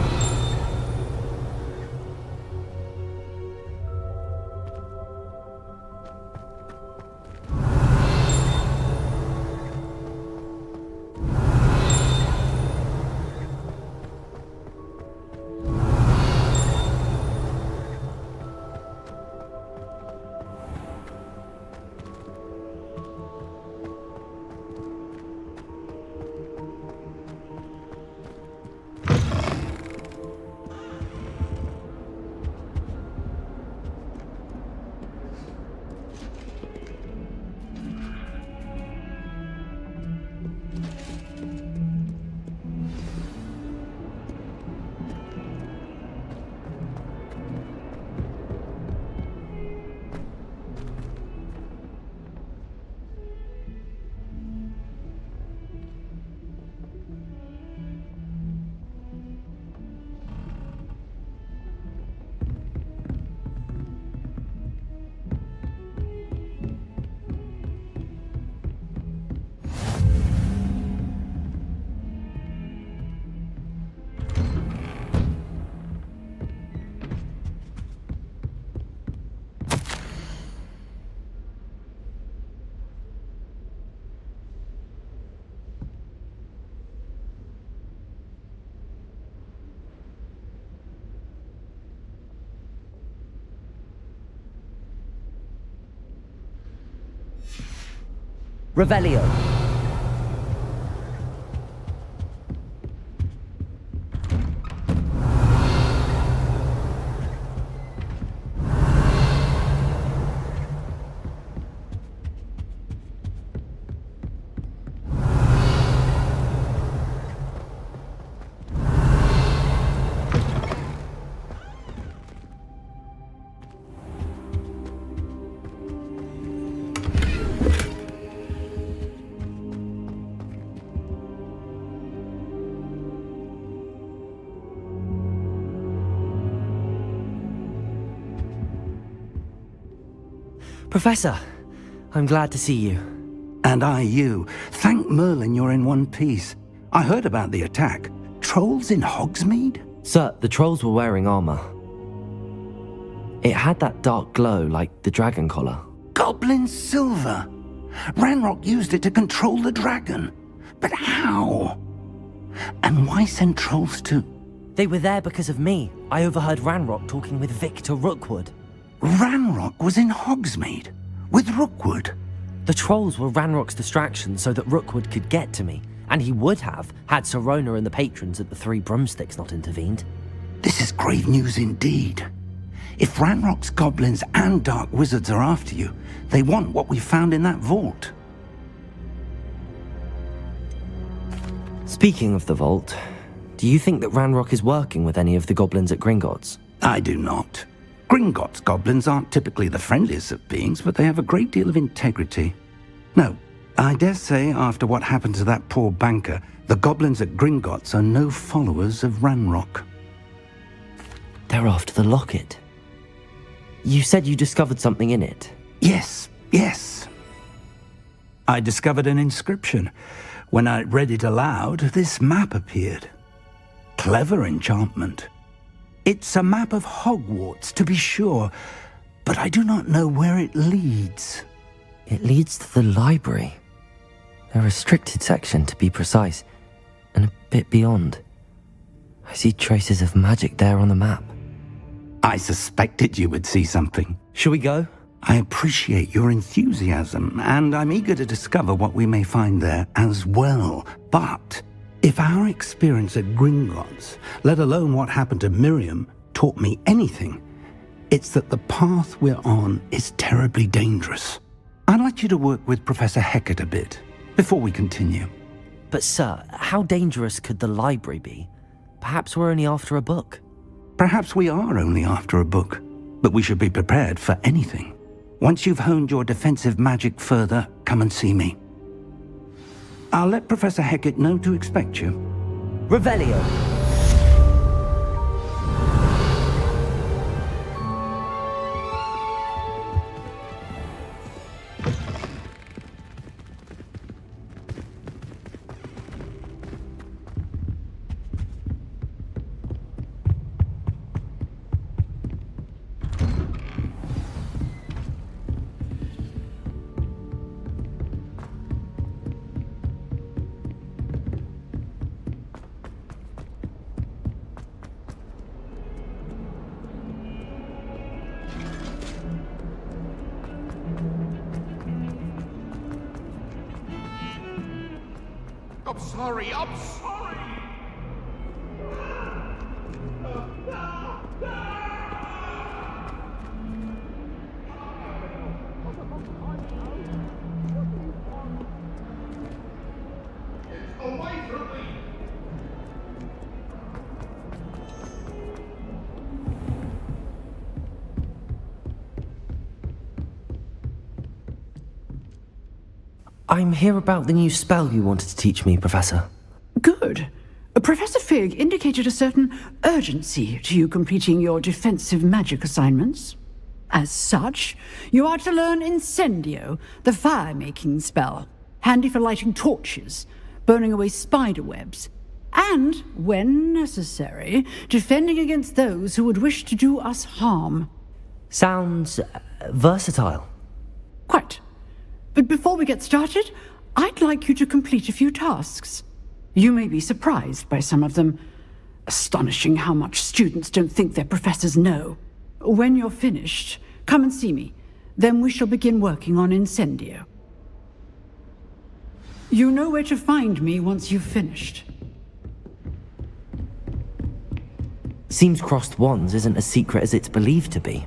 Revelio. Professor, I'm glad to see you. And I you. Thank Merlin you're in one piece. I heard about the attack. Trolls in Hogsmeade? Sir, the trolls were wearing armor. It had that dark glow like the dragon collar. Goblin silver! Ranrock used it to control the dragon. But how? And why send trolls to... They were there because of me. I overheard Ranrock talking with Victor Rookwood. Ranrock was in Hogsmeade? With Rookwood? The trolls were Ranrock's distraction so that Rookwood could get to me. And he would have, had Sirona and the patrons at the Three Broomsticks not intervened. This is grave news indeed. If Ranrock's goblins and dark wizards are after you, they want what we found in that vault. Speaking of the vault, do you think that Ranrock is working with any of the goblins at Gringotts? I do not. Gringotts goblins aren't typically the friendliest of beings, but they have a great deal of integrity. No, I dare say after what happened to that poor banker, the goblins at Gringotts are no followers of Ranrock. They're after the locket. You said you discovered something in it. Yes. I discovered an inscription. When I read it aloud, this map appeared. Clever enchantment. It's a map of Hogwarts, to be sure, but I do not know where it leads. It leads to the library. A restricted section, to be precise, and a bit beyond. I see traces of magic there on the map. I suspected you would see something. Shall we go? I appreciate your enthusiasm, and I'm eager to discover what we may find there as well. But if our experience at Gringotts, let alone what happened to Miriam, taught me anything, it's that the path we're on is terribly dangerous. I'd like you to work with Professor Hecat a bit before we continue. But sir, how dangerous could the library be? Perhaps we're only after a book. Perhaps we are only after a book, but we should be prepared for anything. Once you've honed your defensive magic further, come and see me. I'll let Professor Hecat know to expect you. Revelio. I'm sorry, I'm sorry! Away from me! I'm here about the new spell you wanted to teach me, Professor. Good. Professor Fig indicated a certain urgency to you completing your defensive magic assignments. As such, you are to learn Incendio, the fire-making spell, handy for lighting torches, burning away spider webs, and, when necessary, defending against those who would wish to do us harm. Sounds versatile. Quite. But before we get started, I'd like you to complete a few tasks. You may be surprised by some of them. Astonishing how much students don't think their professors know. When you're finished, come and see me. Then we shall begin working on Incendio. You know where to find me once you've finished. Seems crossed wands isn't as secret as it's believed to be.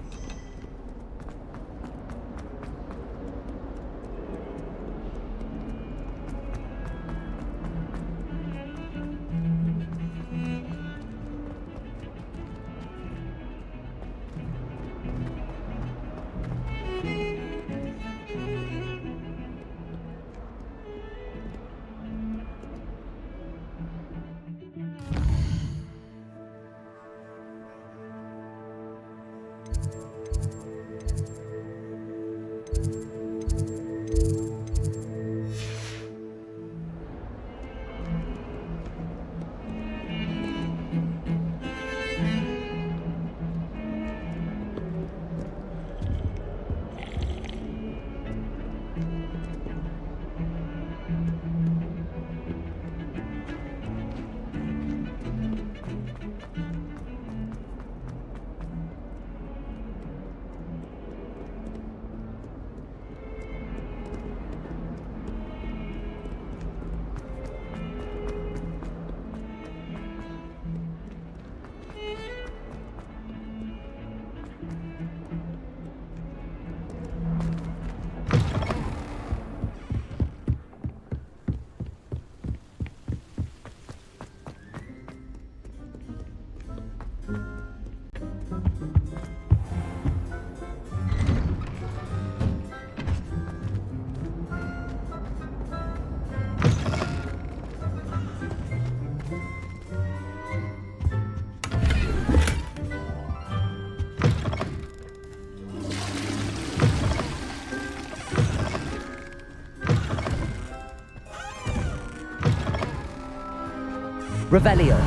Revelio.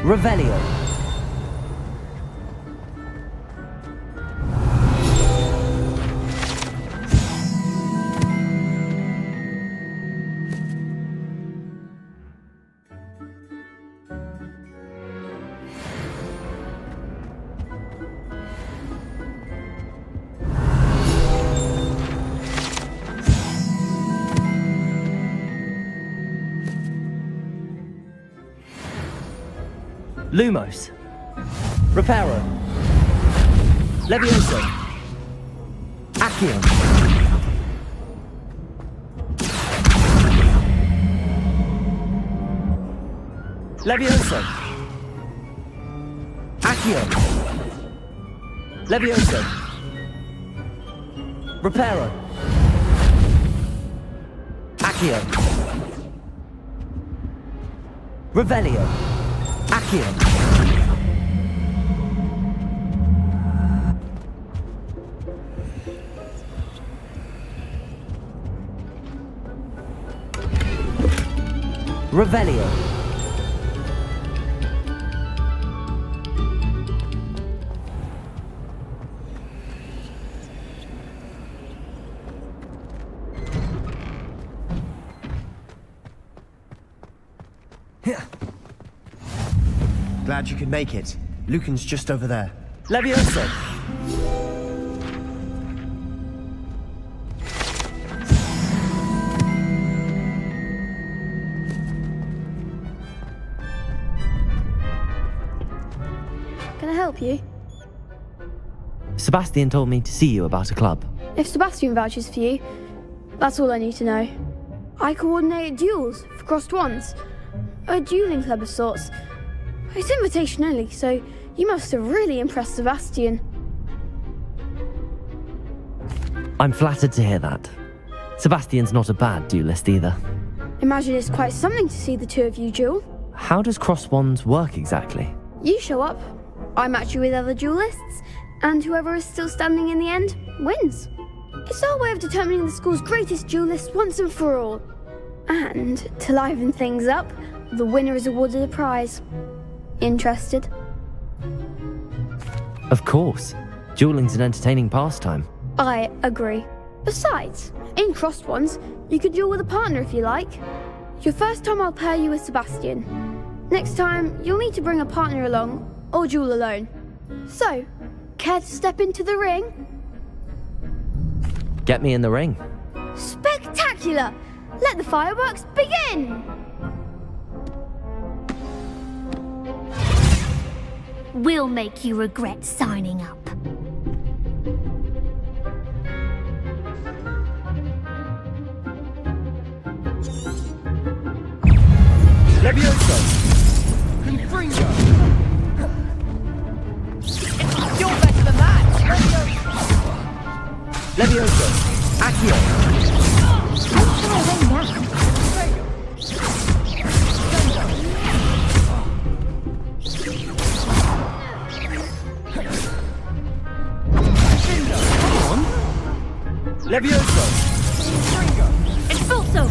Revelio. Lumos. Reparo. Levioso. Accio. Levioso. Accio. Levioso. Reparo. Accio. Revelio. Accio. Revelio. Glad you could make it. Lucan's just over there. Levioso. Can I help you? Sebastian told me to see you about a club. If Sebastian vouches for you, that's all I need to know. I coordinate duels for crossed wands. A dueling club of sorts. It's invitation only, so you must have really impressed Sebastian. I'm flattered to hear that. Sebastian's not a bad duelist either. Imagine it's quite something to see the two of you duel. How does cross wands work exactly? You show up, I match you with other duelists, and whoever is still standing in the end wins. It's our way of determining the school's greatest duelist once and for all. And to liven things up, the winner is awarded a prize. Interested? Of course. Dueling's an entertaining pastime. I agree. Besides, in crossed ones, you could duel with a partner if you like. Your first time I'll pair you with Sebastian. Next time, you'll need to bring a partner along, or duel alone. So, care to step into the ring? Get me in the ring. Spectacular! Let the fireworks begin! We'll make you regret signing up. Levioso! Confringo! You're better than that! Levioso! Accio! Levioso! Expulso!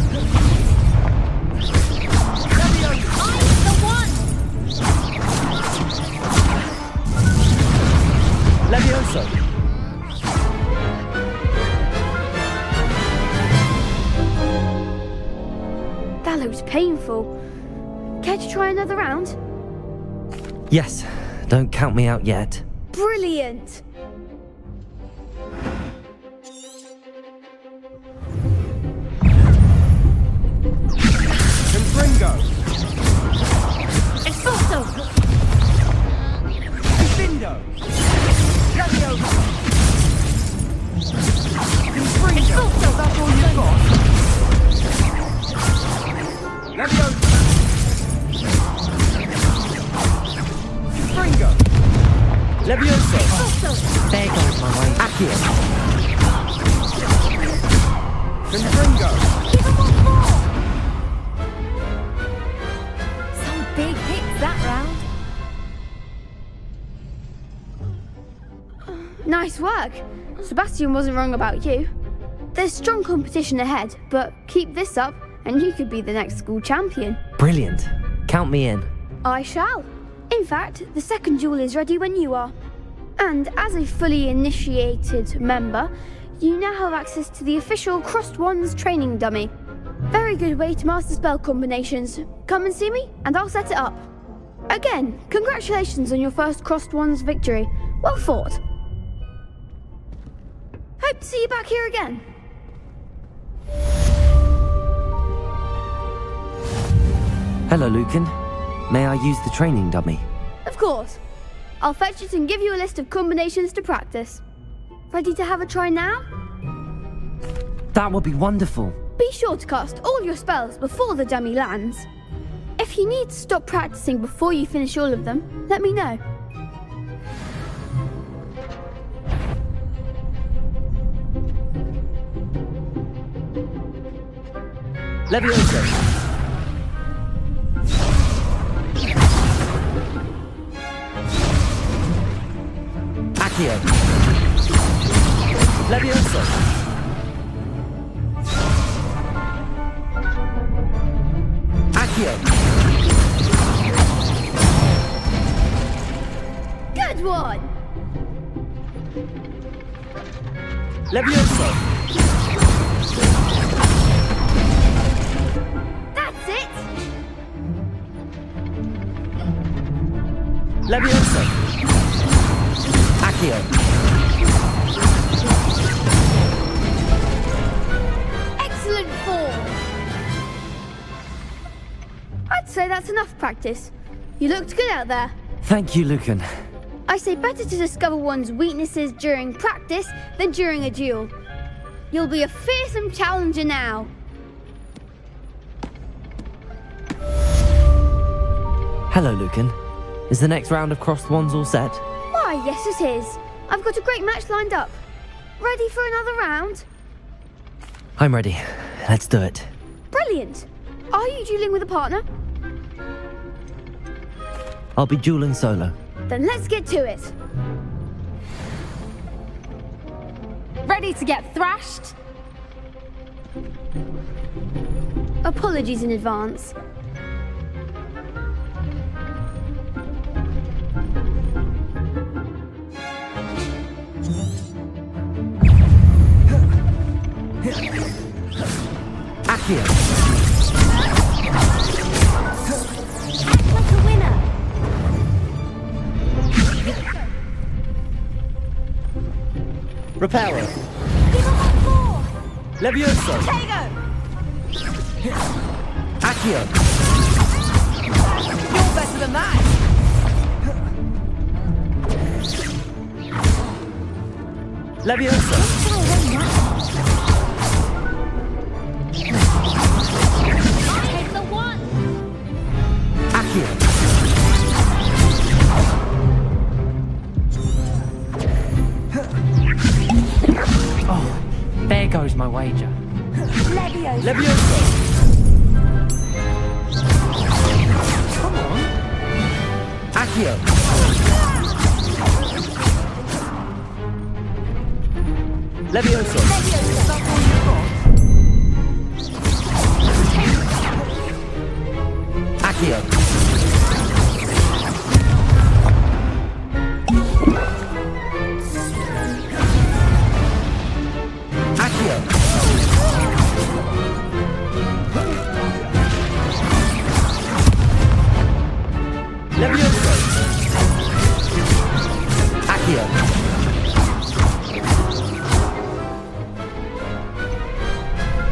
I'm the one! Levioso! That looks painful. Care to try another round? Yes, don't count me out yet. Brilliant! Confringo! Expulso! Confindo! Levioso! Confringo! Expulso! That's all you've got? Levioso! Confringo! Levioso! Expulso! There goes my way. Accio! Confringo! Give him one more! Some big hits that round. Nice work. Sebastian wasn't wrong about you. There's strong competition ahead, but keep this up and you could be the next school champion. Brilliant. Count me in. I shall. In fact, the second duel is ready when you are. And as a fully initiated member, you now have access to the official Crossed Wands training dummy. Very good way to master spell combinations. Come and see me, and I'll set it up. Again, congratulations on your first Crossed Wands victory. Well fought. Hope to see you back here again. Hello, Lucan. May I use the training dummy? Of course. I'll fetch it and give you a list of combinations to practice. Ready to have a try now? That would be wonderful. Be sure to cast all your spells before the dummy lands. If you need to stop practicing before you finish all of them, let me know. Levioso. Accio. Levioso. Accio. Good one! Levioso. That's it! Levioso. Accio. Excellent form! I'd say that's enough practice. You looked good out there. Thank you, Lucan. I say better to discover one's weaknesses during practice than during a duel. You'll be a fearsome challenger now. Hello, Lucan. Is the next round of crossed wands all set? Why, yes it is. I've got a great match lined up. Ready for another round? I'm ready. Let's do it. Brilliant. Are you dueling with a partner? I'll be dueling solo. Then let's get to it. Ready to get thrashed? Apologies in advance. Accio. Act like a winner. Reparo. Give up on more. Levioso. Tego. Accio. You're better than that. Levioso. Take the one. Accio. Oh, there goes my wager. Levioso. Levioso. Come on. Accio. Levioso. Levioso. That's all you got. Accio. Accio. Levioso. Accio.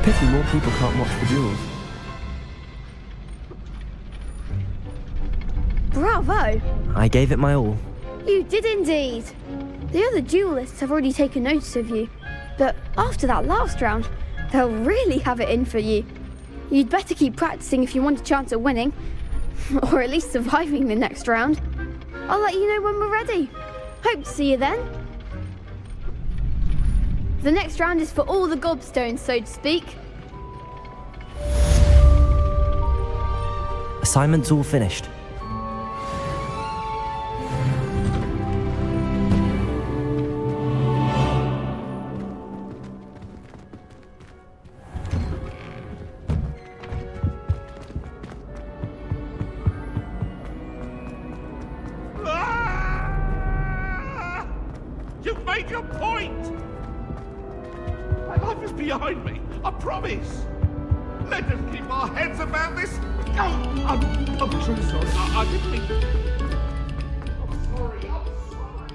Pity more people can't watch the duels. Bravo! I gave it my all. You did indeed. The other duelists have already taken notice of you. But after that last round, they'll really have it in for you. You'd better keep practicing if you want a chance at winning. Or at least surviving the next round. I'll let you know when we're ready. Hope to see you then. The next round is for all the gobstones, so to speak. Assignment's all finished. You make a point! My life is behind me, I promise! Let us keep our heads about this! Oh, I'm truly sorry, I didn't mean... I'm sorry, I'm sorry!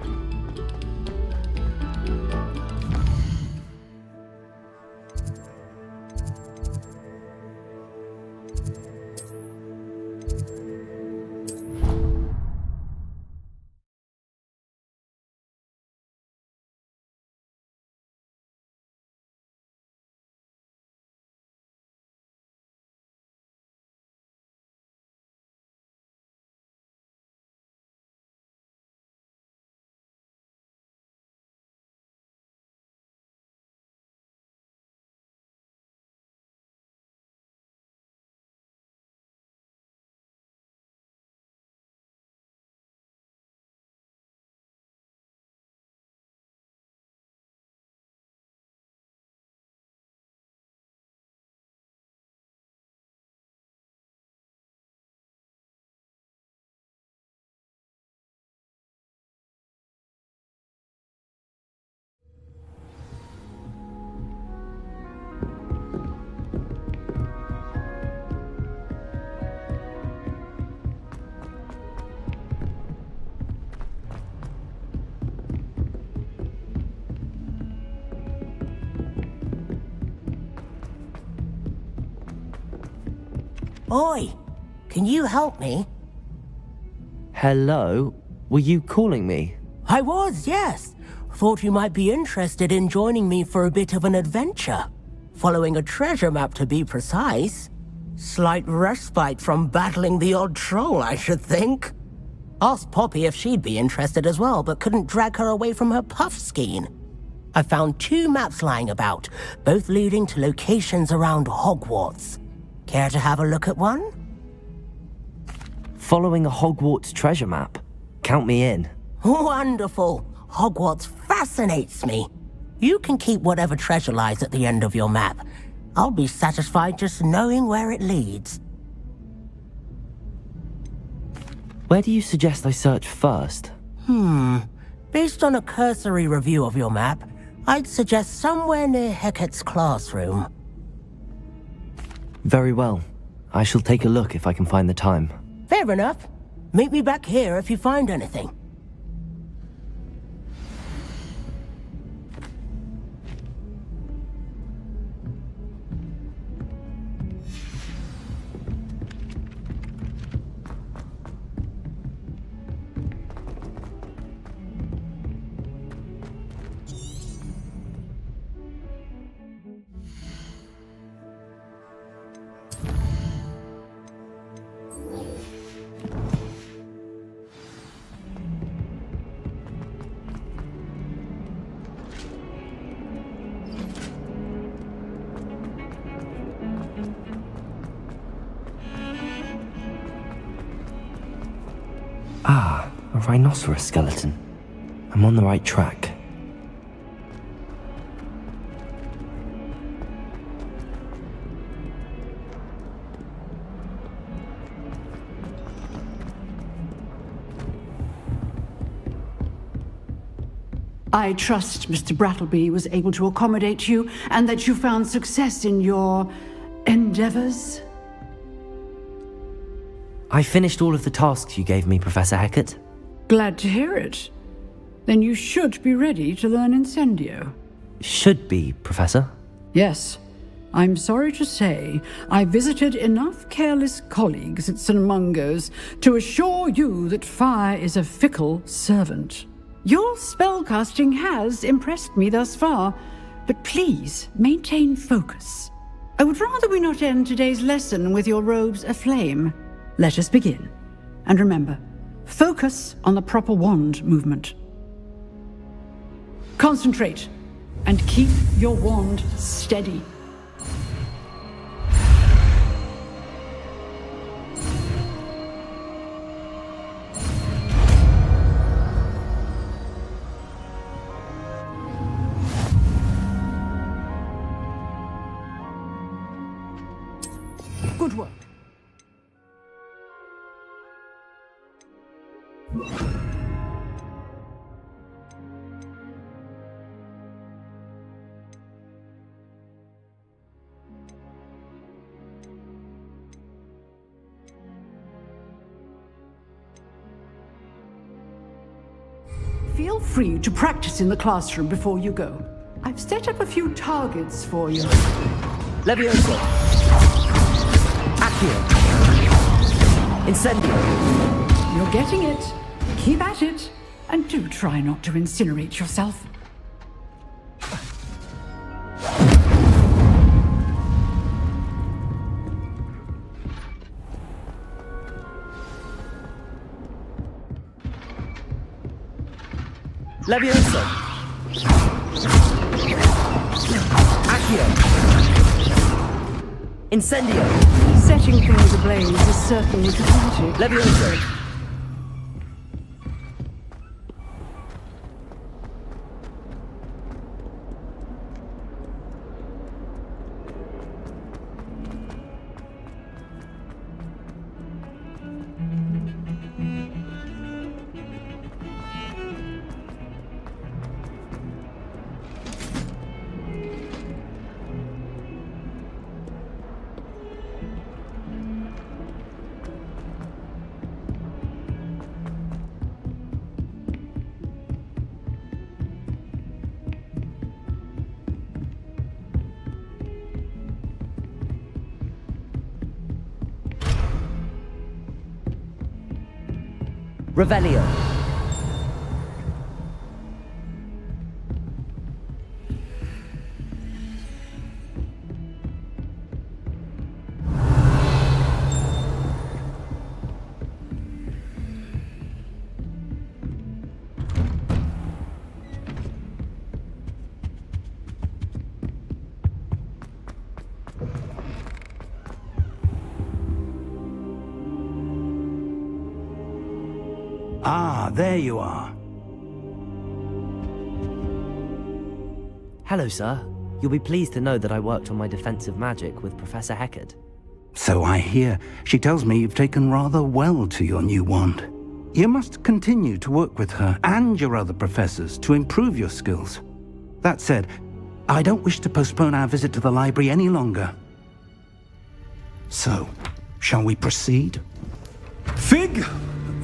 Oi, can you help me? Hello? Were you calling me? I was, yes. Thought you might be interested in joining me for a bit of an adventure. Following a treasure map, to be precise. Slight respite from battling the odd troll, I should think. Asked Poppy if she'd be interested as well, but couldn't drag her away from her puff skein. I found 2 maps lying about, both leading to locations around Hogwarts. Care to have a look at one? Following a Hogwarts treasure map? Count me in. Wonderful. Hogwarts fascinates me. You can keep whatever treasure lies at the end of your map. I'll be satisfied just knowing where it leads. Where do you suggest I search first? Based on a cursory review of your map, I'd suggest somewhere near Hecat's classroom. Very well. I shall take a look if I can find the time. Fair enough. Meet me back here if you find anything. Ah, a rhinoceros skeleton. I'm on the right track. I trust Mr. Brattleby was able to accommodate you and that you found success in your endeavors. I finished all of the tasks you gave me, Professor Hecat. Glad to hear it. Then you should be ready to learn Incendio. Should be, Professor. Yes. I'm sorry to say, I visited enough careless colleagues at St. Mungo's to assure you that fire is a fickle servant. Your spellcasting has impressed me thus far, but please maintain focus. I would rather we not end today's lesson with your robes aflame. Let us begin. And remember, focus on the proper wand movement. Concentrate, and keep your wand steady. Good work. Feel free to practice in the classroom before you go. I've set up a few targets for you. Levioso. Accio. Incendio. You're getting it. Keep at it. And do try not to incinerate yourself. Levioso. Accio. Incendio. Setting things ablaze is certainly cathartic. Levioso. Revelio. Ah, there you are. Hello, sir. You'll be pleased to know that I worked on my defensive magic with Professor Heckard. So I hear. She tells me you've taken rather well to your new wand. You must continue to work with her and your other professors to improve your skills. That said, I don't wish to postpone our visit to the library any longer. So, shall we proceed? Fig!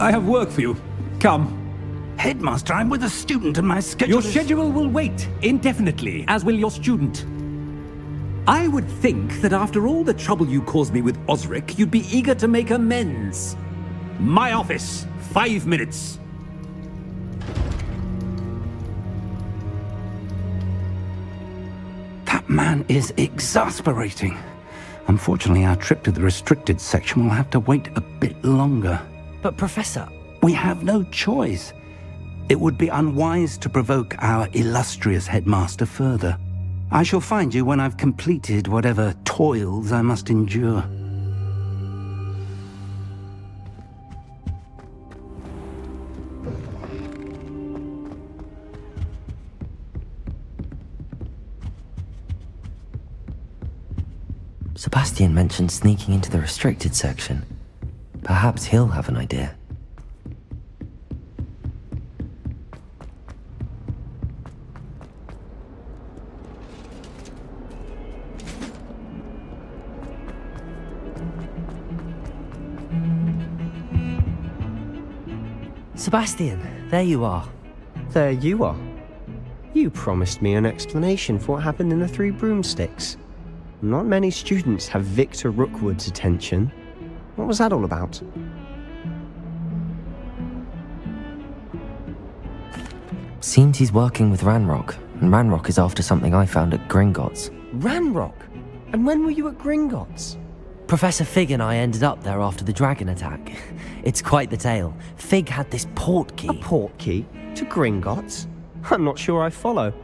I have work for you. Come. Headmaster, I'm with a student and my schedule Your schedule will wait indefinitely, as will your student. I would think that after all the trouble you caused me with Osric, you'd be eager to make amends. My office, 5 minutes. That man is exasperating. Unfortunately, our trip to the restricted section will have to wait a bit longer. But Professor... We have no choice. It would be unwise to provoke our illustrious headmaster further. I shall find you when I've completed whatever toils I must endure. Sebastian mentioned sneaking into the restricted section. Perhaps he'll have an idea. Sebastian, there you are. There you are. You promised me an explanation for what happened in the Three Broomsticks. Not many students have Victor Rookwood's attention. What was that all about? Seems he's working with Ranrock, and Ranrock is after something I found at Gringotts. Ranrock? And when were you at Gringotts? Professor Fig and I ended up there after the dragon attack. It's quite the tale. Fig had this port key. A port key? To Gringotts? I'm not sure I follow.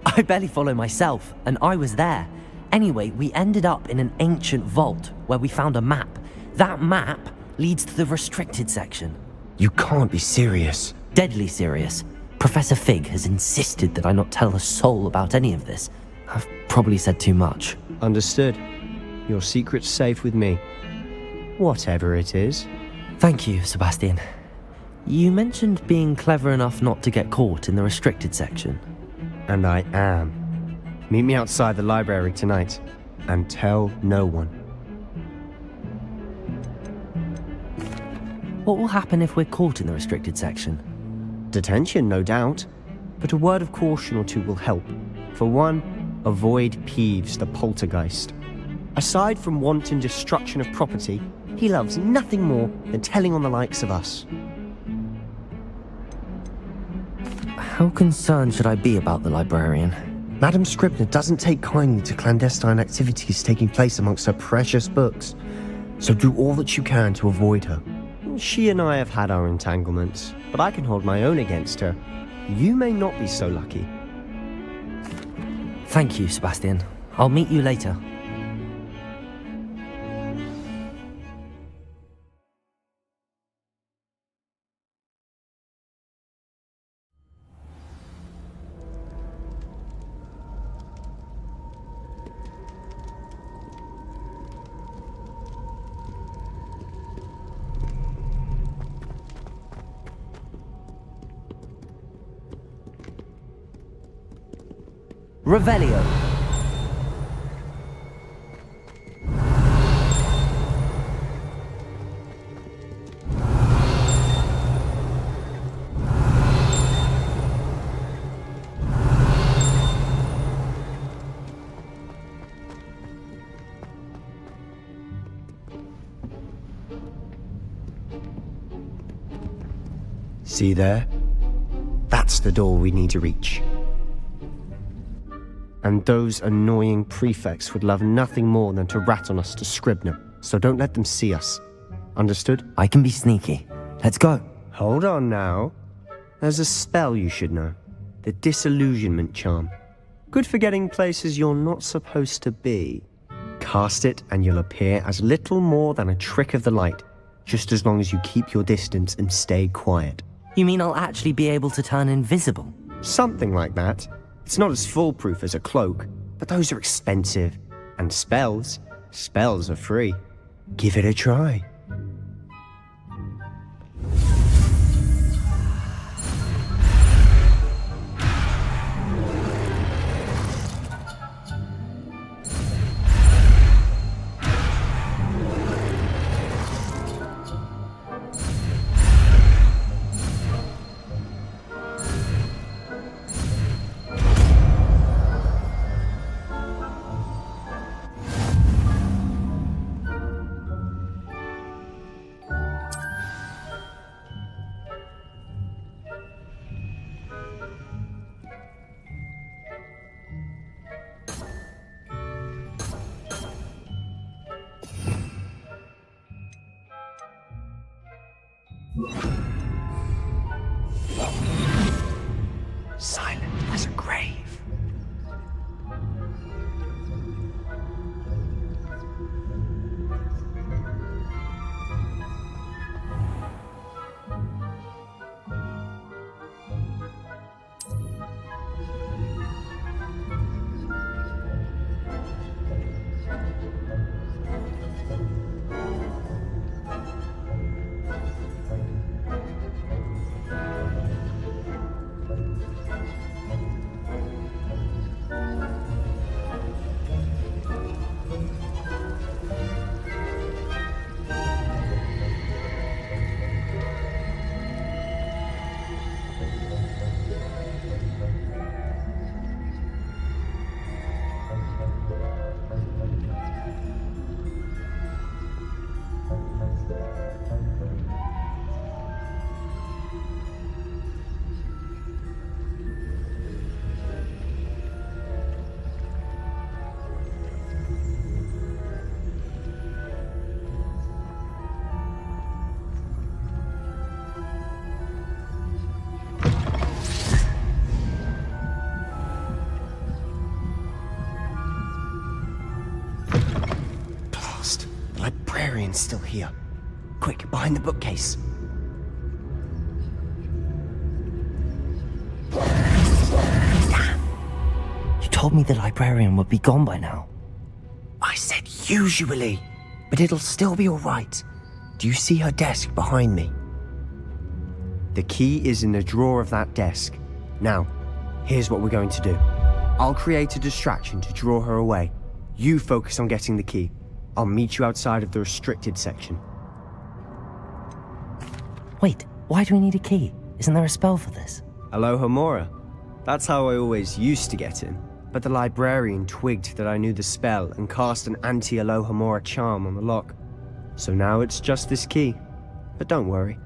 I barely follow myself, and I was there. Anyway, we ended up in an ancient vault where we found a map. That map leads to the restricted section. You can't be serious. Deadly serious. Professor Fig has insisted that I not tell a soul about any of this. I've probably said too much. Understood. Your secret's safe with me. Whatever it is. Thank you, Sebastian. You mentioned being clever enough not to get caught in the restricted section. And I am. Meet me outside the library tonight, and tell no one. What will happen if we're caught in the restricted section? Detention, no doubt. But a word of caution or two will help. For one, avoid Peeves, the poltergeist. Aside from wanton destruction of property, he loves nothing more than telling on the likes of us. How concerned should I be about the librarian? Madame Scribner doesn't take kindly to clandestine activities taking place amongst her precious books, so do all that you can to avoid her. She and I have had our entanglements, but I can hold my own against her. You may not be so lucky. Thank you, Sebastian. I'll meet you later. Revelio. See there? That's the door we need to reach. And those annoying prefects would love nothing more than to rat on us to Scribner, so don't let them see us. Understood? I can be sneaky. Let's go. Hold on now. There's a spell you should know. The Disillusionment Charm. Good for getting places you're not supposed to be. Cast it and you'll appear as little more than a trick of the light, just as long as you keep your distance and stay quiet. You mean I'll actually be able to turn invisible? Something like that. It's not as foolproof as a cloak, but those are expensive. And spells are free. Give it a try. Silent as a grave. Librarian's still here. Quick, behind the bookcase. Damn! You told me the librarian would be gone by now. I said usually, but it'll still be all right. Do you see her desk behind me? The key is in the drawer of that desk. Now, here's what we're going to do. I'll create a distraction to draw her away. You focus on getting the key. I'll meet you outside of the restricted section. Wait, why do we need a key? Isn't there a spell for this? Alohomora. That's how I always used to get in. But the librarian twigged that I knew the spell and cast an anti-Alohomora charm on the lock. So now it's just this key. But don't worry.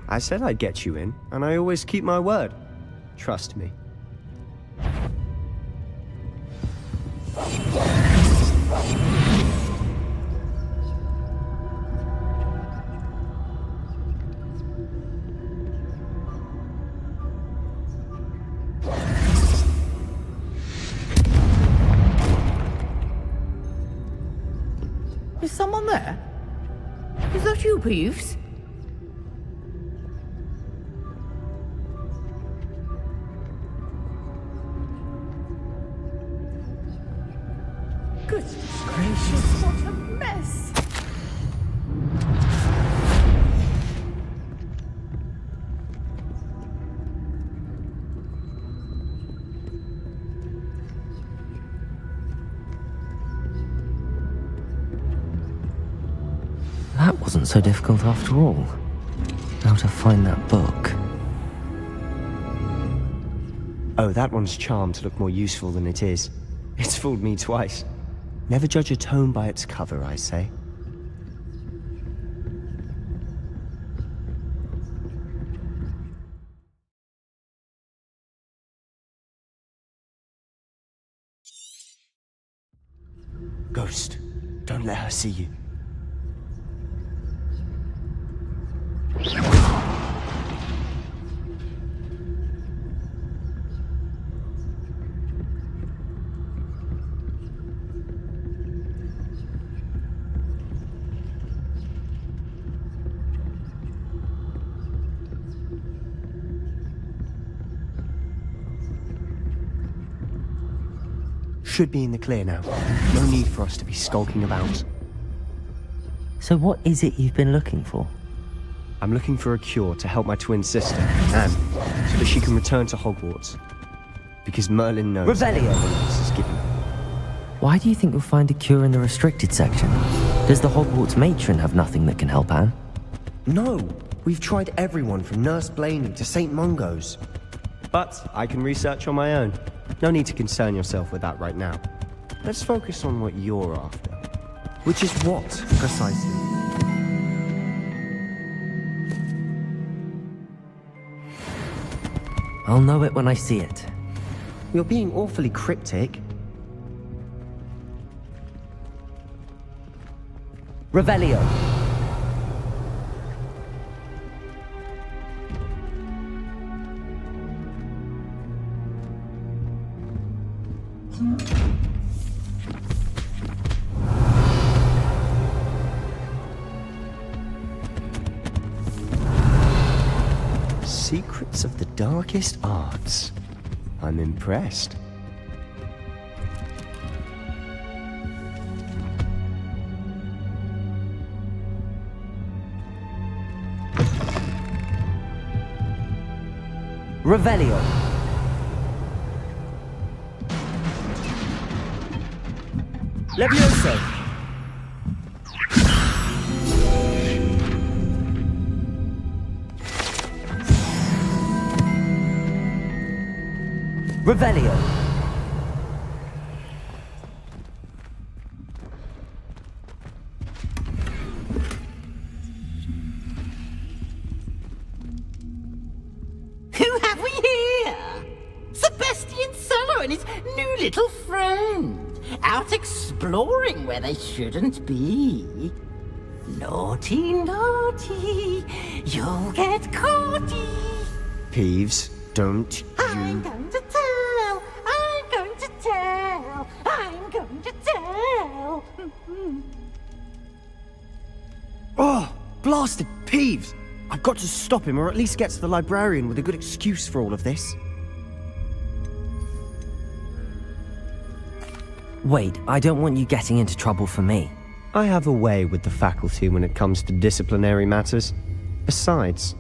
I said I'd get you in, and I always keep my word. Trust me. Is someone there? Is that you, Peeves? Goodness gracious, what a mess! That wasn't so difficult after all. How to find that book? Oh, that one's charmed to look more useful than it is. It's fooled me twice. Never judge a tome by its cover, I say. Ghost, don't let her see you. Should be in the clear now. No need for us to be skulking about. So what is it you've been looking for? I'm looking for a cure to help my twin sister, Anne, so that she can return to Hogwarts. Because Merlin knows Revelio! everyone else is given up. Why do you think you'll find a cure in the restricted section? Does the Hogwarts matron have nothing that can help Anne? No! We've tried everyone from Nurse Blaney to St. Mungo's. But I can research on my own. No need to concern yourself with that right now. Let's focus on what you're after. Which is what, precisely? I'll know it when I see it. You're being awfully cryptic. Revelio. Secrets of the darkest arts. I'm impressed. Revelio. Levioso! Revelio. Who have we here? Sebastian Cello and his new little friend, out exploring where they shouldn't be. Naughty, naughty, you'll get caughty. Peeves, don't I'm going to tell, I'm going to tell, I'm going to tell. Oh, blasted Peeves! I've got to stop him, or at least get to the librarian with a good excuse for all of this. Wait, I don't want you getting into trouble for me. I have a way with the faculty when it comes to disciplinary matters. Besides,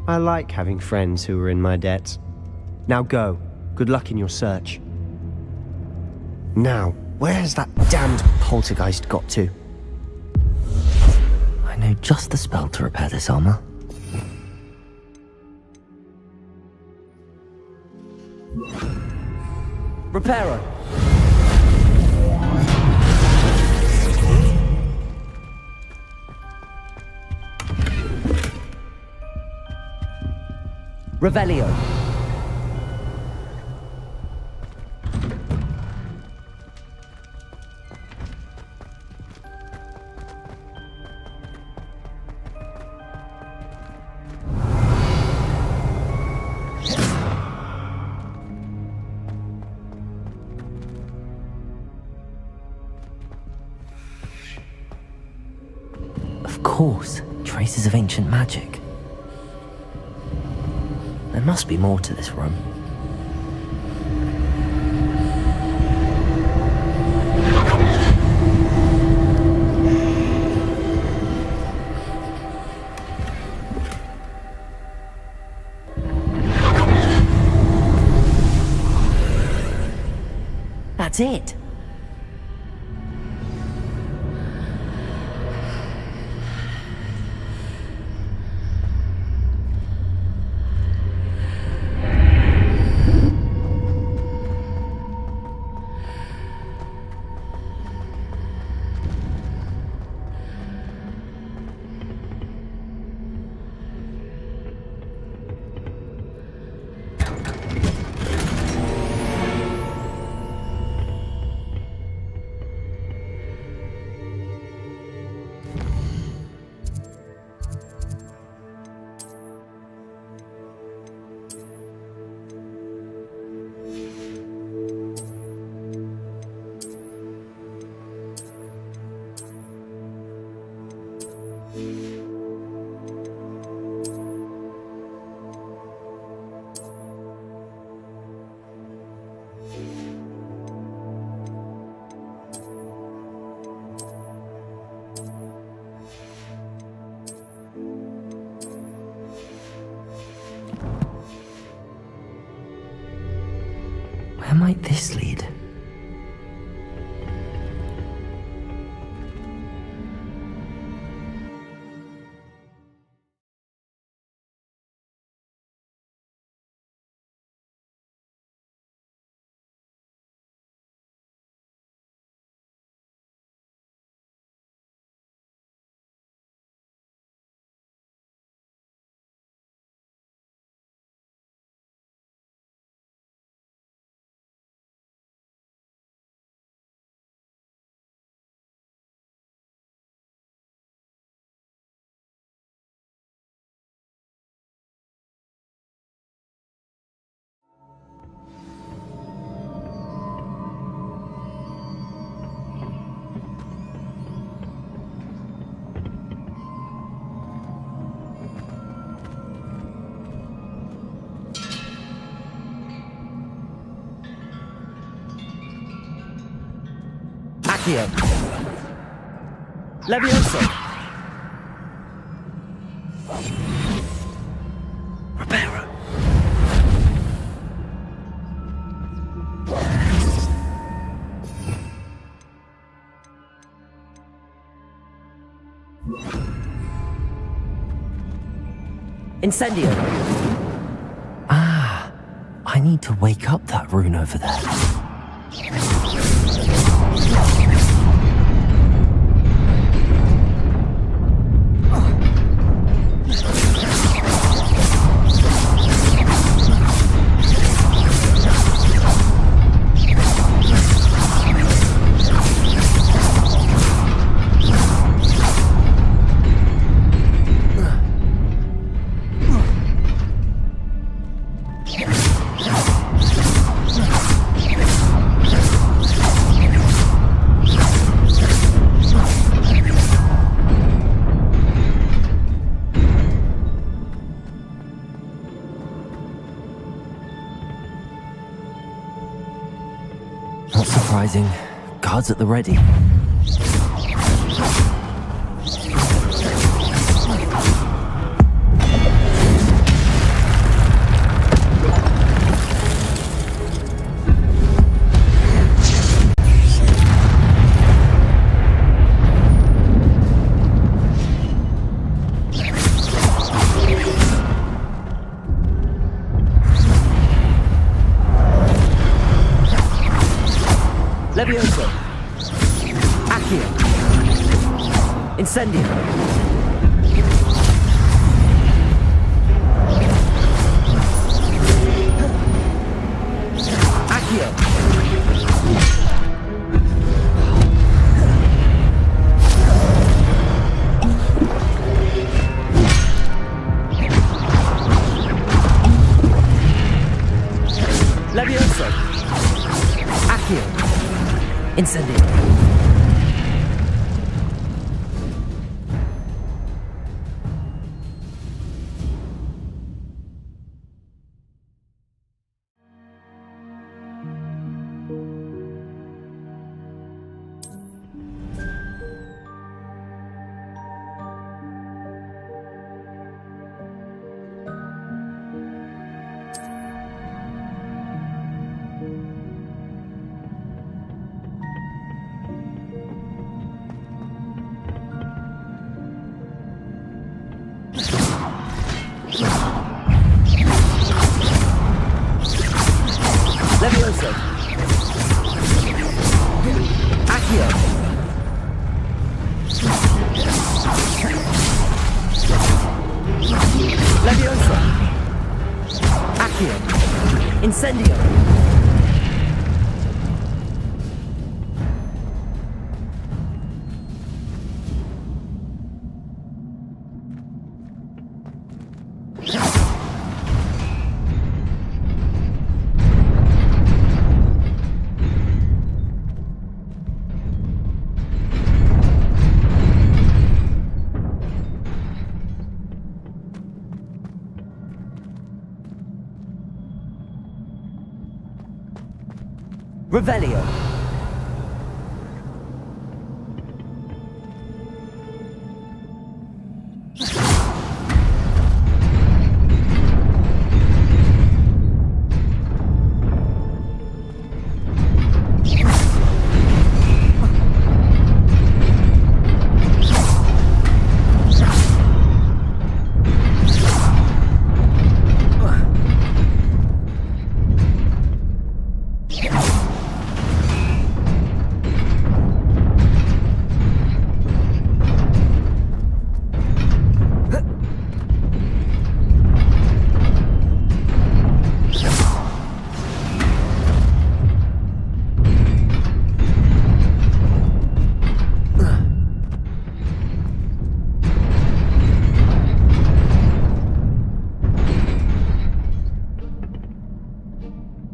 I like having friends who are in my debt. Now go. Good luck in your search. Now, where has that damned poltergeist got to? I know just the spell to repair this armor. Reparo. Revelio. Of course, traces of ancient magic. There must be more to this room. That's it. might this lead? Accio. Levioso. Reparo. Incendio. Ah, I need to wake up that rune over there. Not surprising. Guards at the ready. Levioso. Accio. Incendio. Accio. Levioso. Accio. Incendio. Levioso. Accio. Levioso. Accio. Incendio. Revelio.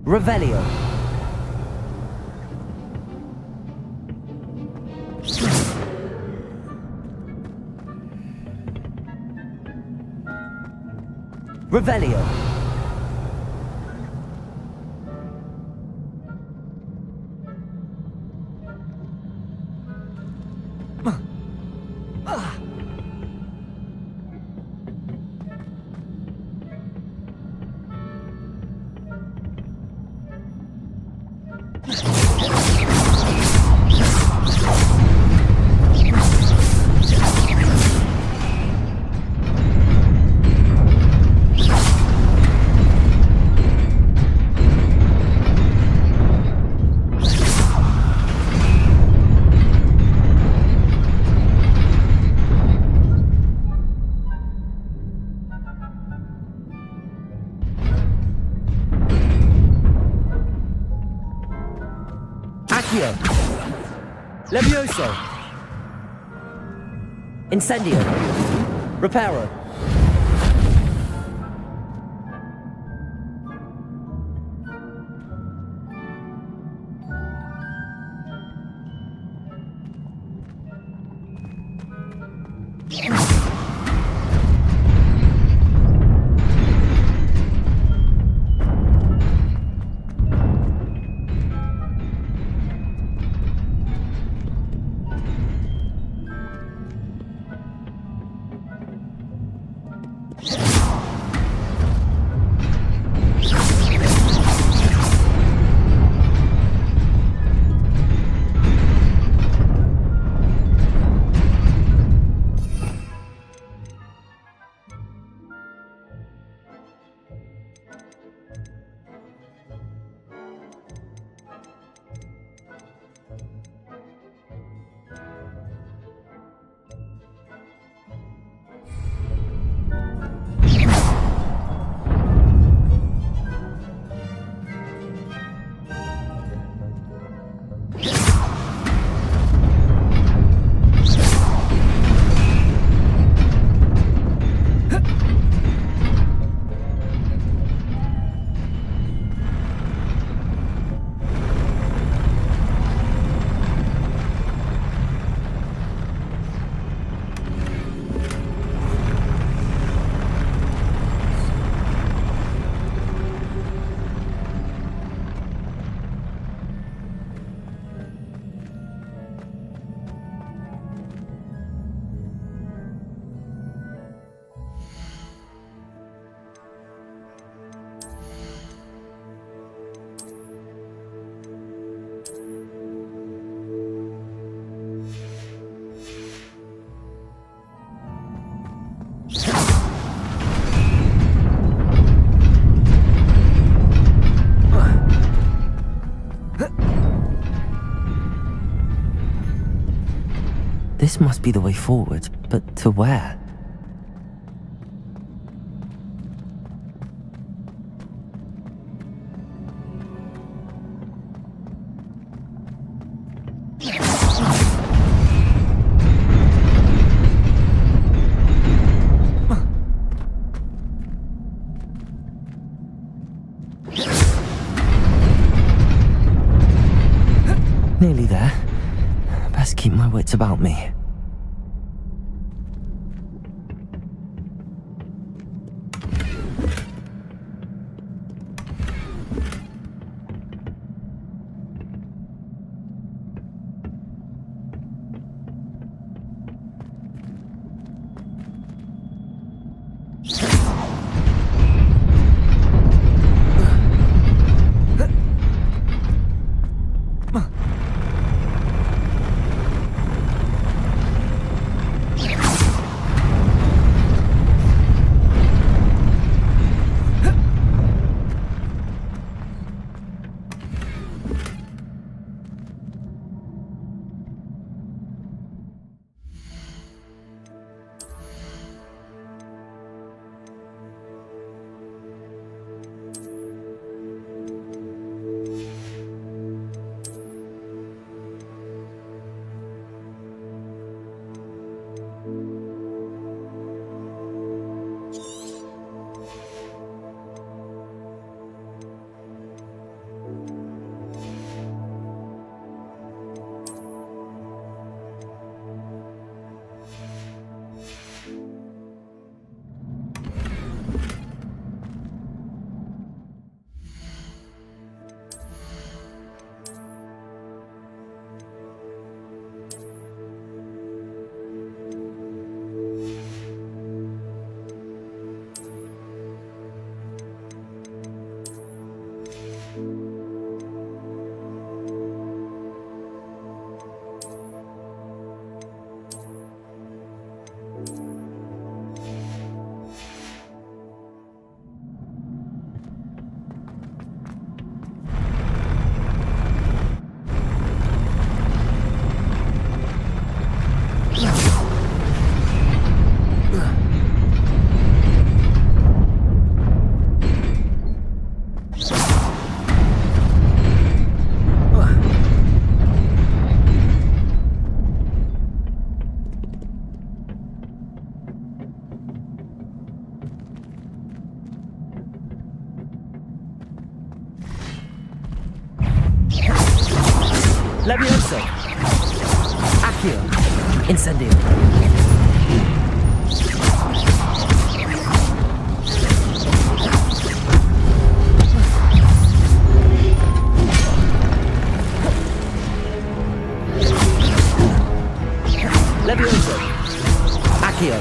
Revelio. Revelio. Accio. Levioso. Incendio. Reparo. This must be the way forward, but to where? Nearly there. Best keep my wits about me. Incendio. Levioso. Accio.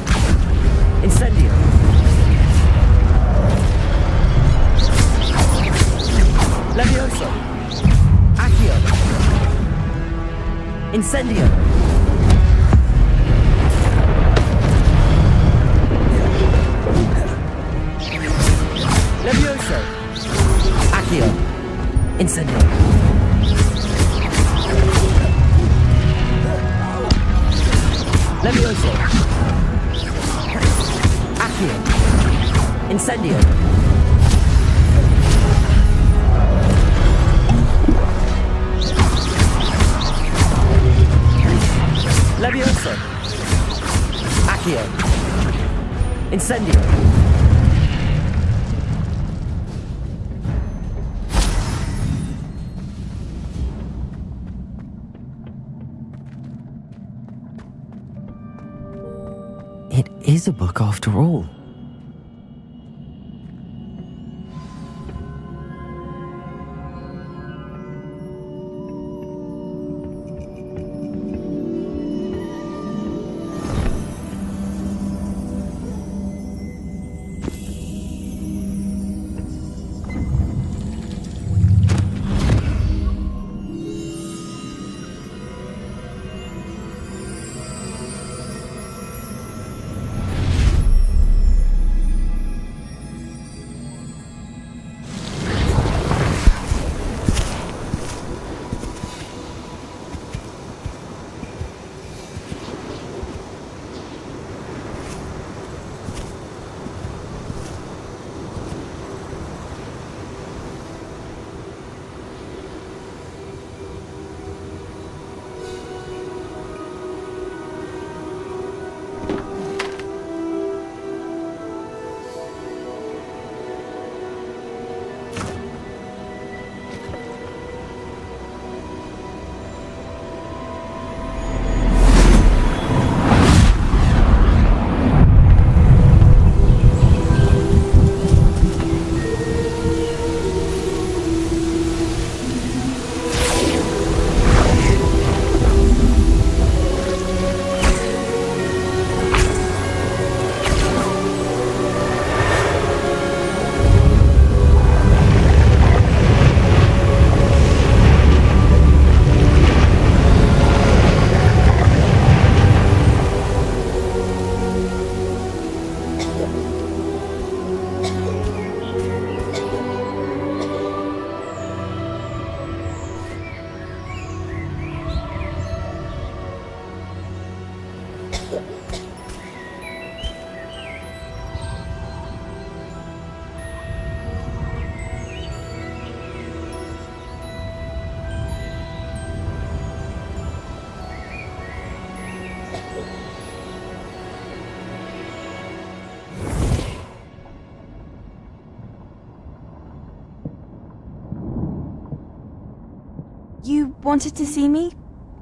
Incendio. Levioso. Accio. Incendio. Levioso. Accio. Incendio. Levioso. Accio. Incendio. Levioso. Accio. Incendio. It is a book after all. You wanted to see me?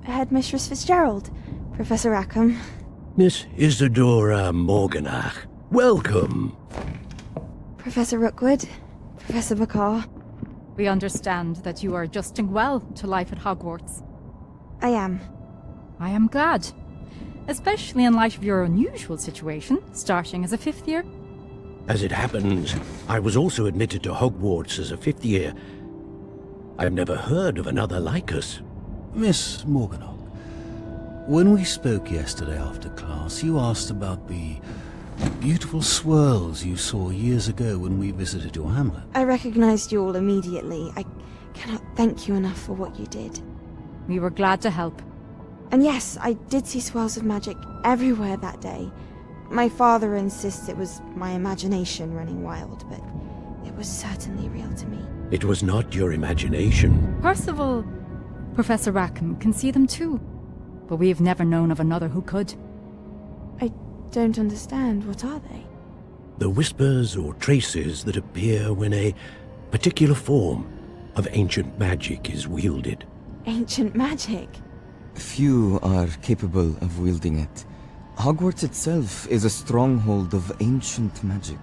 Headmistress Fitzgerald? Professor Rackham? Miss Isadora Morganach, welcome. Professor Rookwood? Professor McCaw? We understand that you are adjusting well to life at Hogwarts. I am. I am glad. Especially in light of your unusual situation, starting as a 5th year. As it happens, I was also admitted to Hogwarts as a 5th year. I've never heard of another like us. Miss Morganach, when we spoke yesterday after class, you asked about the beautiful swirls you saw years ago when we visited your hamlet. I recognized you all immediately. I cannot thank you enough for what you did. We were glad to help. And yes, I did see swirls of magic everywhere that day. My father insists it was my imagination running wild, but it was certainly real to me. It was not your imagination. Percival, Professor Rackham can see them too, but we have never known of another who could. I don't understand. What are they? The whispers or traces that appear when a particular form of ancient magic is wielded. Ancient magic? Few are capable of wielding it. Hogwarts itself is a stronghold of ancient magic.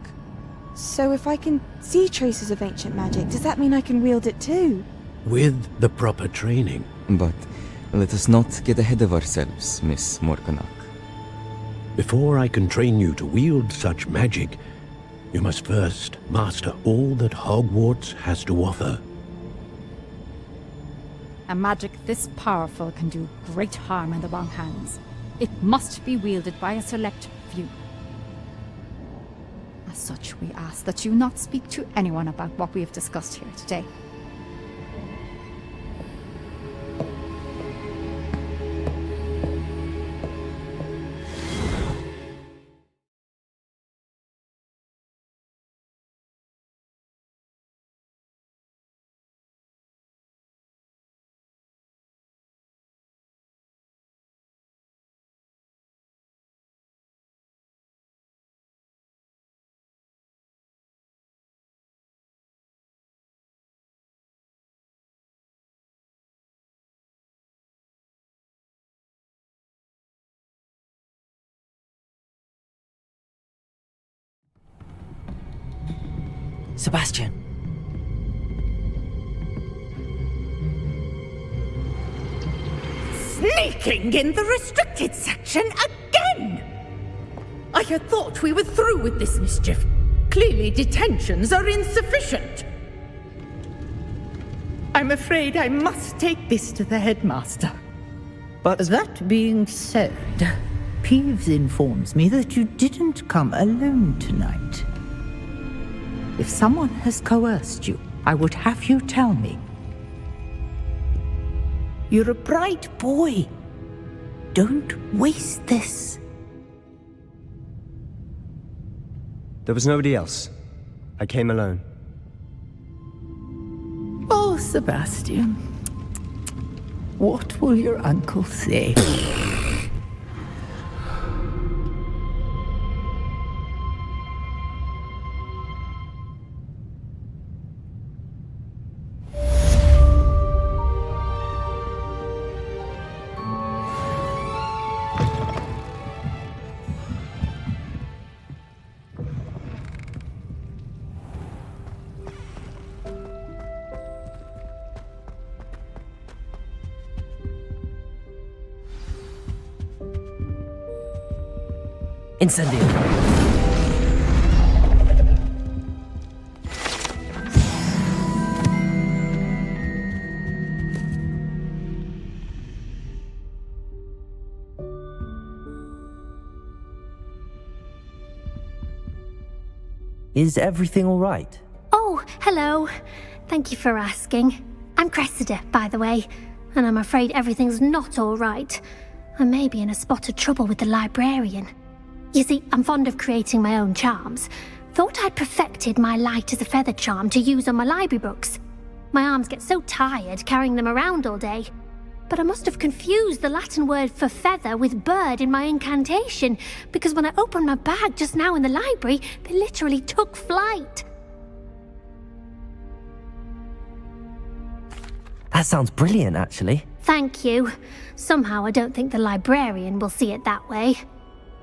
So if I can see traces of ancient magic, does that mean I can wield it too? With the proper training. But let us not get ahead of ourselves, Miss Morganach. Before I can train you to wield such magic, you must first master all that Hogwarts has to offer. A magic this powerful can do great harm in the wrong hands. It must be wielded by a select few. As such, we ask that you not speak to anyone about what we have discussed here today. Sebastian. Sneaking in the restricted section again! I had thought we were through with this mischief. Clearly detentions are insufficient. I'm afraid I must take this to the headmaster. But that being said, Peeves informs me that you didn't come alone tonight. If someone has coerced you, I would have you tell me. You're a bright boy. Don't waste this. There was nobody else. I came alone. Oh, Sebastian. What will your uncle say? Incendio. Is everything all right? Oh, hello. Thank you for asking. I'm Cressida, by the way, and I'm afraid everything's not all right. I may be in a spot of trouble with the librarian. You see, I'm fond of creating my own charms. Thought I'd perfected my light as a feather charm to use on my library books. My arms get so tired carrying them around all day. But I must have confused the Latin word for feather with bird in my incantation, because when I opened my bag just now in the library, they literally took flight. That sounds brilliant, actually. Thank you. Somehow I don't think the librarian will see it that way.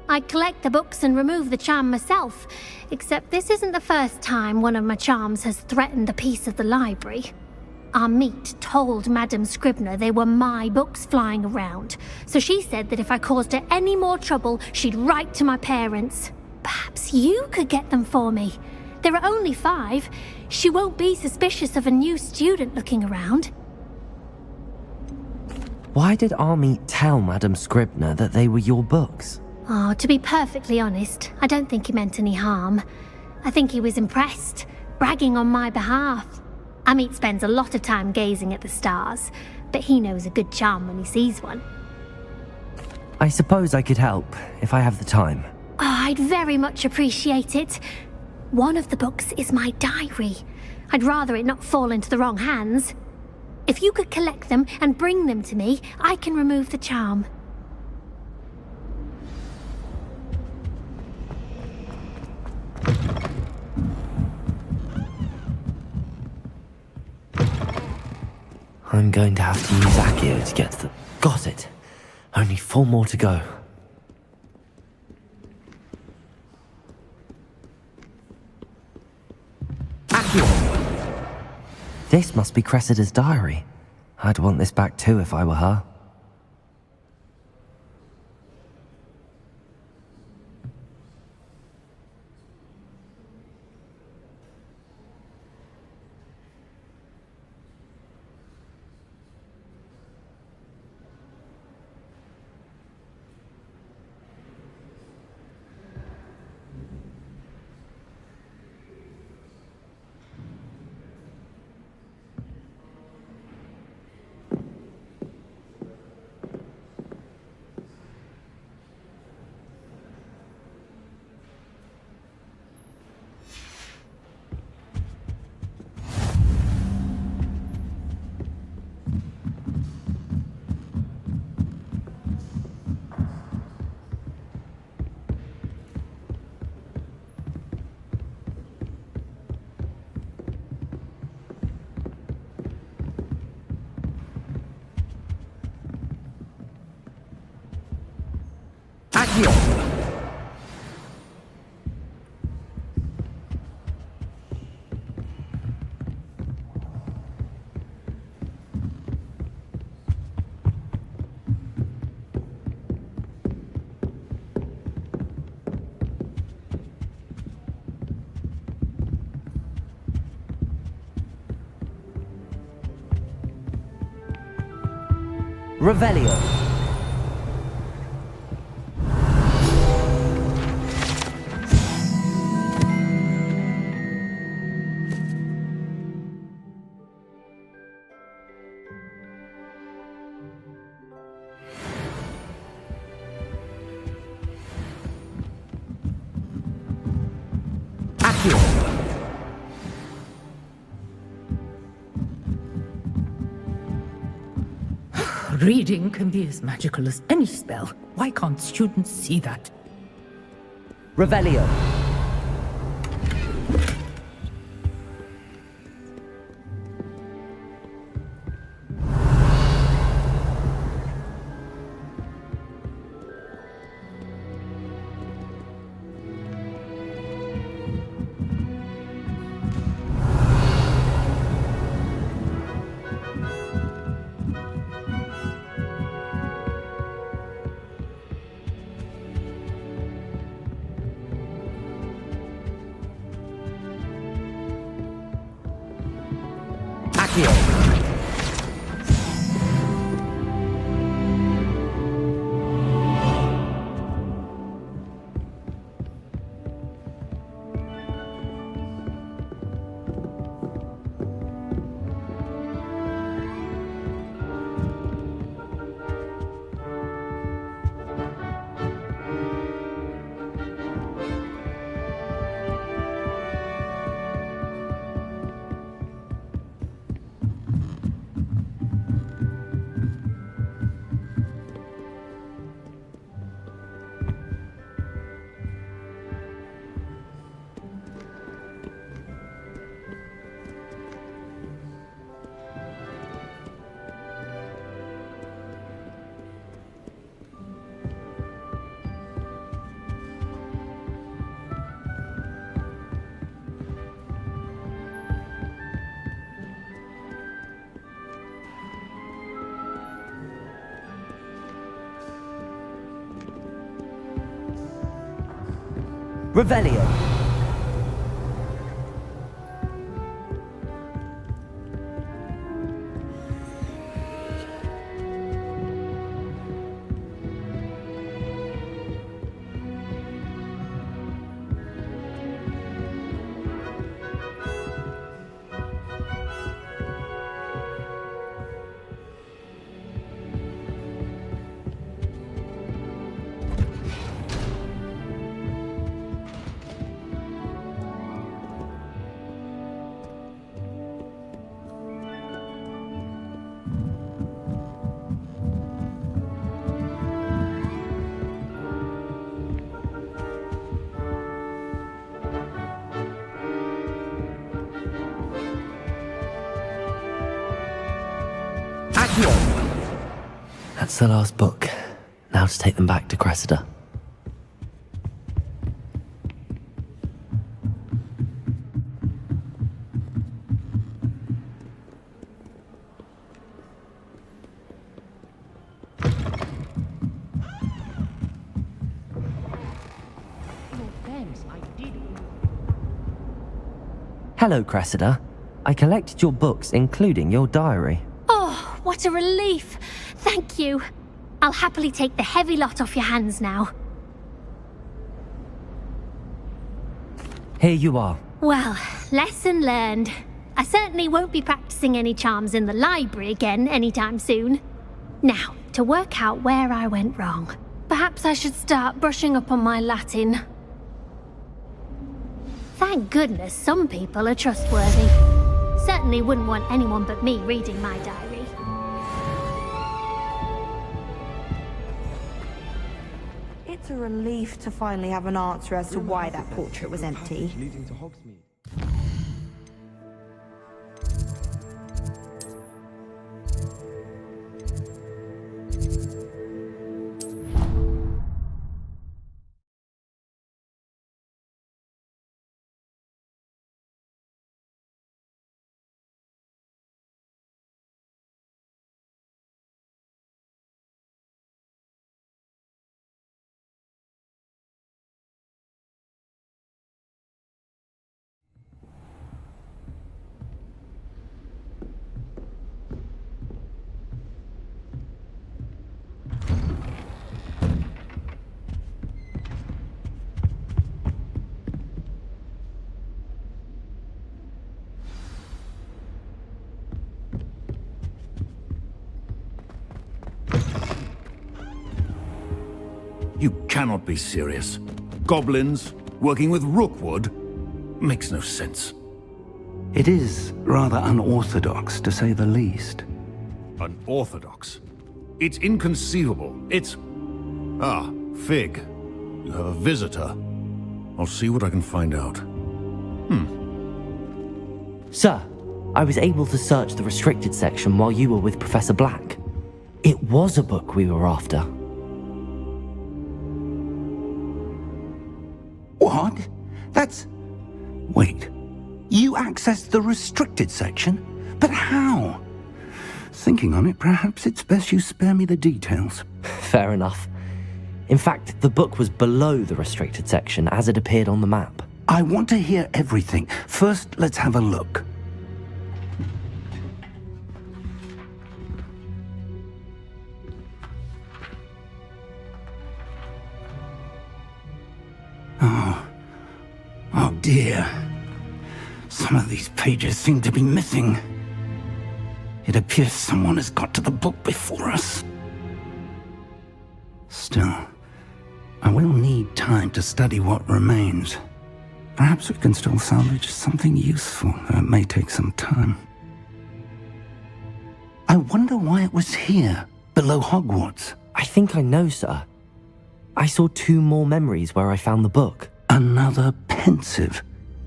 I collect the books and remove the charm myself, except this isn't the first time one of my charms has threatened the peace of the library. Our meet told Madame Scribner they were my books flying around, so she said that if I caused her any more trouble, she'd write to my parents. Perhaps you could get them for me. There are only 5. She won't be suspicious of a new student looking around. Why did Army tell Madame Scribner that they were your books? Oh, to be perfectly honest, I don't think he meant any harm. I think he was impressed, bragging on my behalf. Amit spends a lot of time gazing at the stars, but he knows a good charm when he sees one. I suppose I could help, if I have the time. Oh, I'd very much appreciate it. One of the books is my diary. I'd rather it not fall into the wrong hands. If you could collect them and bring them to me, I can remove the charm. I'm going to have to use Accio to get to the... Got it. Only 4 more to go. This must be Cressida's diary. I'd want this back too if I were her. Revelio. Reading can be as magical as any spell. Why can't students see that? Revelio. Revelio. That's the last book. how to take them back to Cressida. Hello, Cressida. I collected your books, including your diary. Oh, what a relief. Thank you. I'll happily take the heavy lot off your hands now. Here you are. Well, lesson learned. I certainly won't be practicing any charms in the library again anytime soon. Now, to work out where I went wrong. Perhaps I should start brushing up on my Latin. Thank goodness some people are trustworthy. Certainly wouldn't want anyone but me reading my diary. It's a relief to finally have an answer as to why that portrait was empty. You cannot be serious. Goblins working with Rookwood makes no sense. It is rather unorthodox, to say the least. Unorthodox? It's inconceivable. It's... Ah, Fig. You have a visitor. I'll see what I can find out. Sir, I was able to search the restricted section while you were with Professor Black. It was a book we were after. What? That's... Wait. You accessed the restricted section? But how? Thinking on it, perhaps it's best you spare me the details. Fair enough. In fact, the book was below the restricted section as it appeared on the map. I want to hear everything. First, let's have a look. Oh dear. Some of these pages seem to be missing. It appears someone has got to the book before us. Still, I will need time to study what remains. Perhaps we can still salvage something useful, though it may take some time. I wonder why it was here, below Hogwarts. I think I know, sir. I saw 2 more memories where I found the book. Another pensive.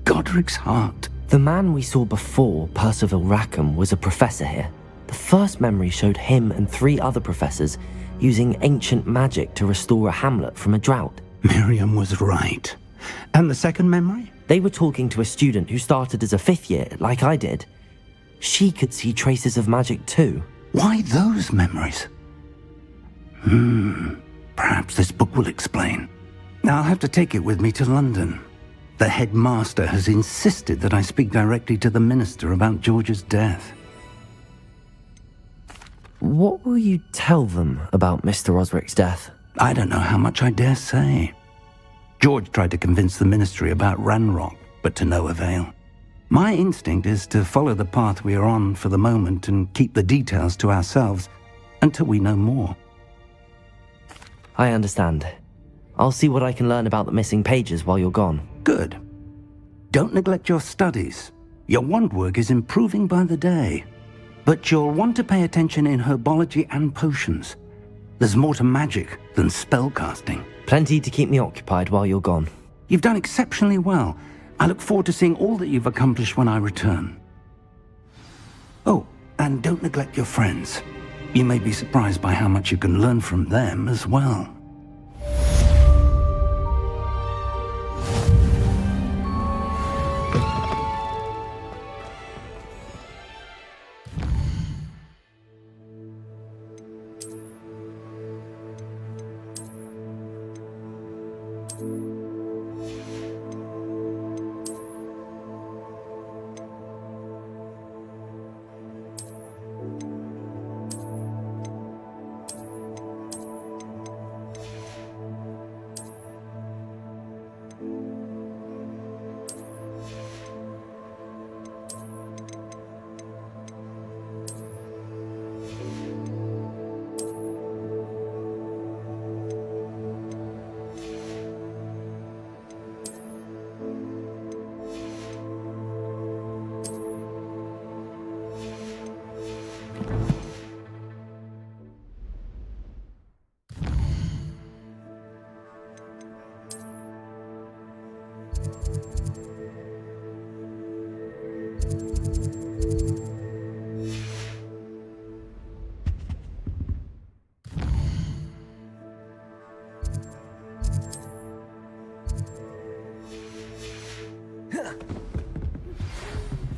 Godric's heart. The man we saw before, Percival Rackham, was a professor here. The first memory showed him and 3 other professors using ancient magic to restore a hamlet from a drought. Miriam was right. And the second memory? They were talking to a student who started as a 5th year, like I did. She could see traces of magic too. Why those memories? Perhaps this book will explain. I'll have to take it with me to London. The headmaster has insisted that I speak directly to the minister about George's death. What will you tell them about Mr. Osric's death? I don't know how much I dare say. George tried to convince the ministry about Ranrock, but to no avail. My instinct is to follow the path we are on for the moment and keep the details to ourselves until we know more. I understand. I'll see what I can learn about the missing pages while you're gone. Good. Don't neglect your studies. Your wand work is improving by the day. But you'll want to pay attention in herbology and potions. There's more to magic than spellcasting. Plenty to keep me occupied while you're gone. You've done exceptionally well. I look forward to seeing all that you've accomplished when I return. Oh, and don't neglect your friends. You may be surprised by how much you can learn from them as well.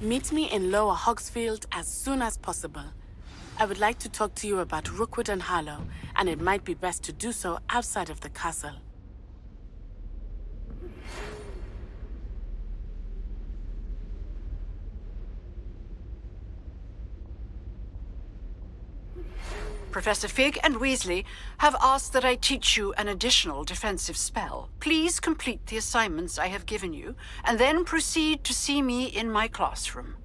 Meet me in Lower Hogsfield as soon as possible. I would like to talk to you about Rookwood and Harlow, and it might be best to do so outside of the castle. Professor Fig and Weasley have asked that I teach you an additional defensive spell. Please complete the assignments I have given you, and then proceed to see me in my classroom.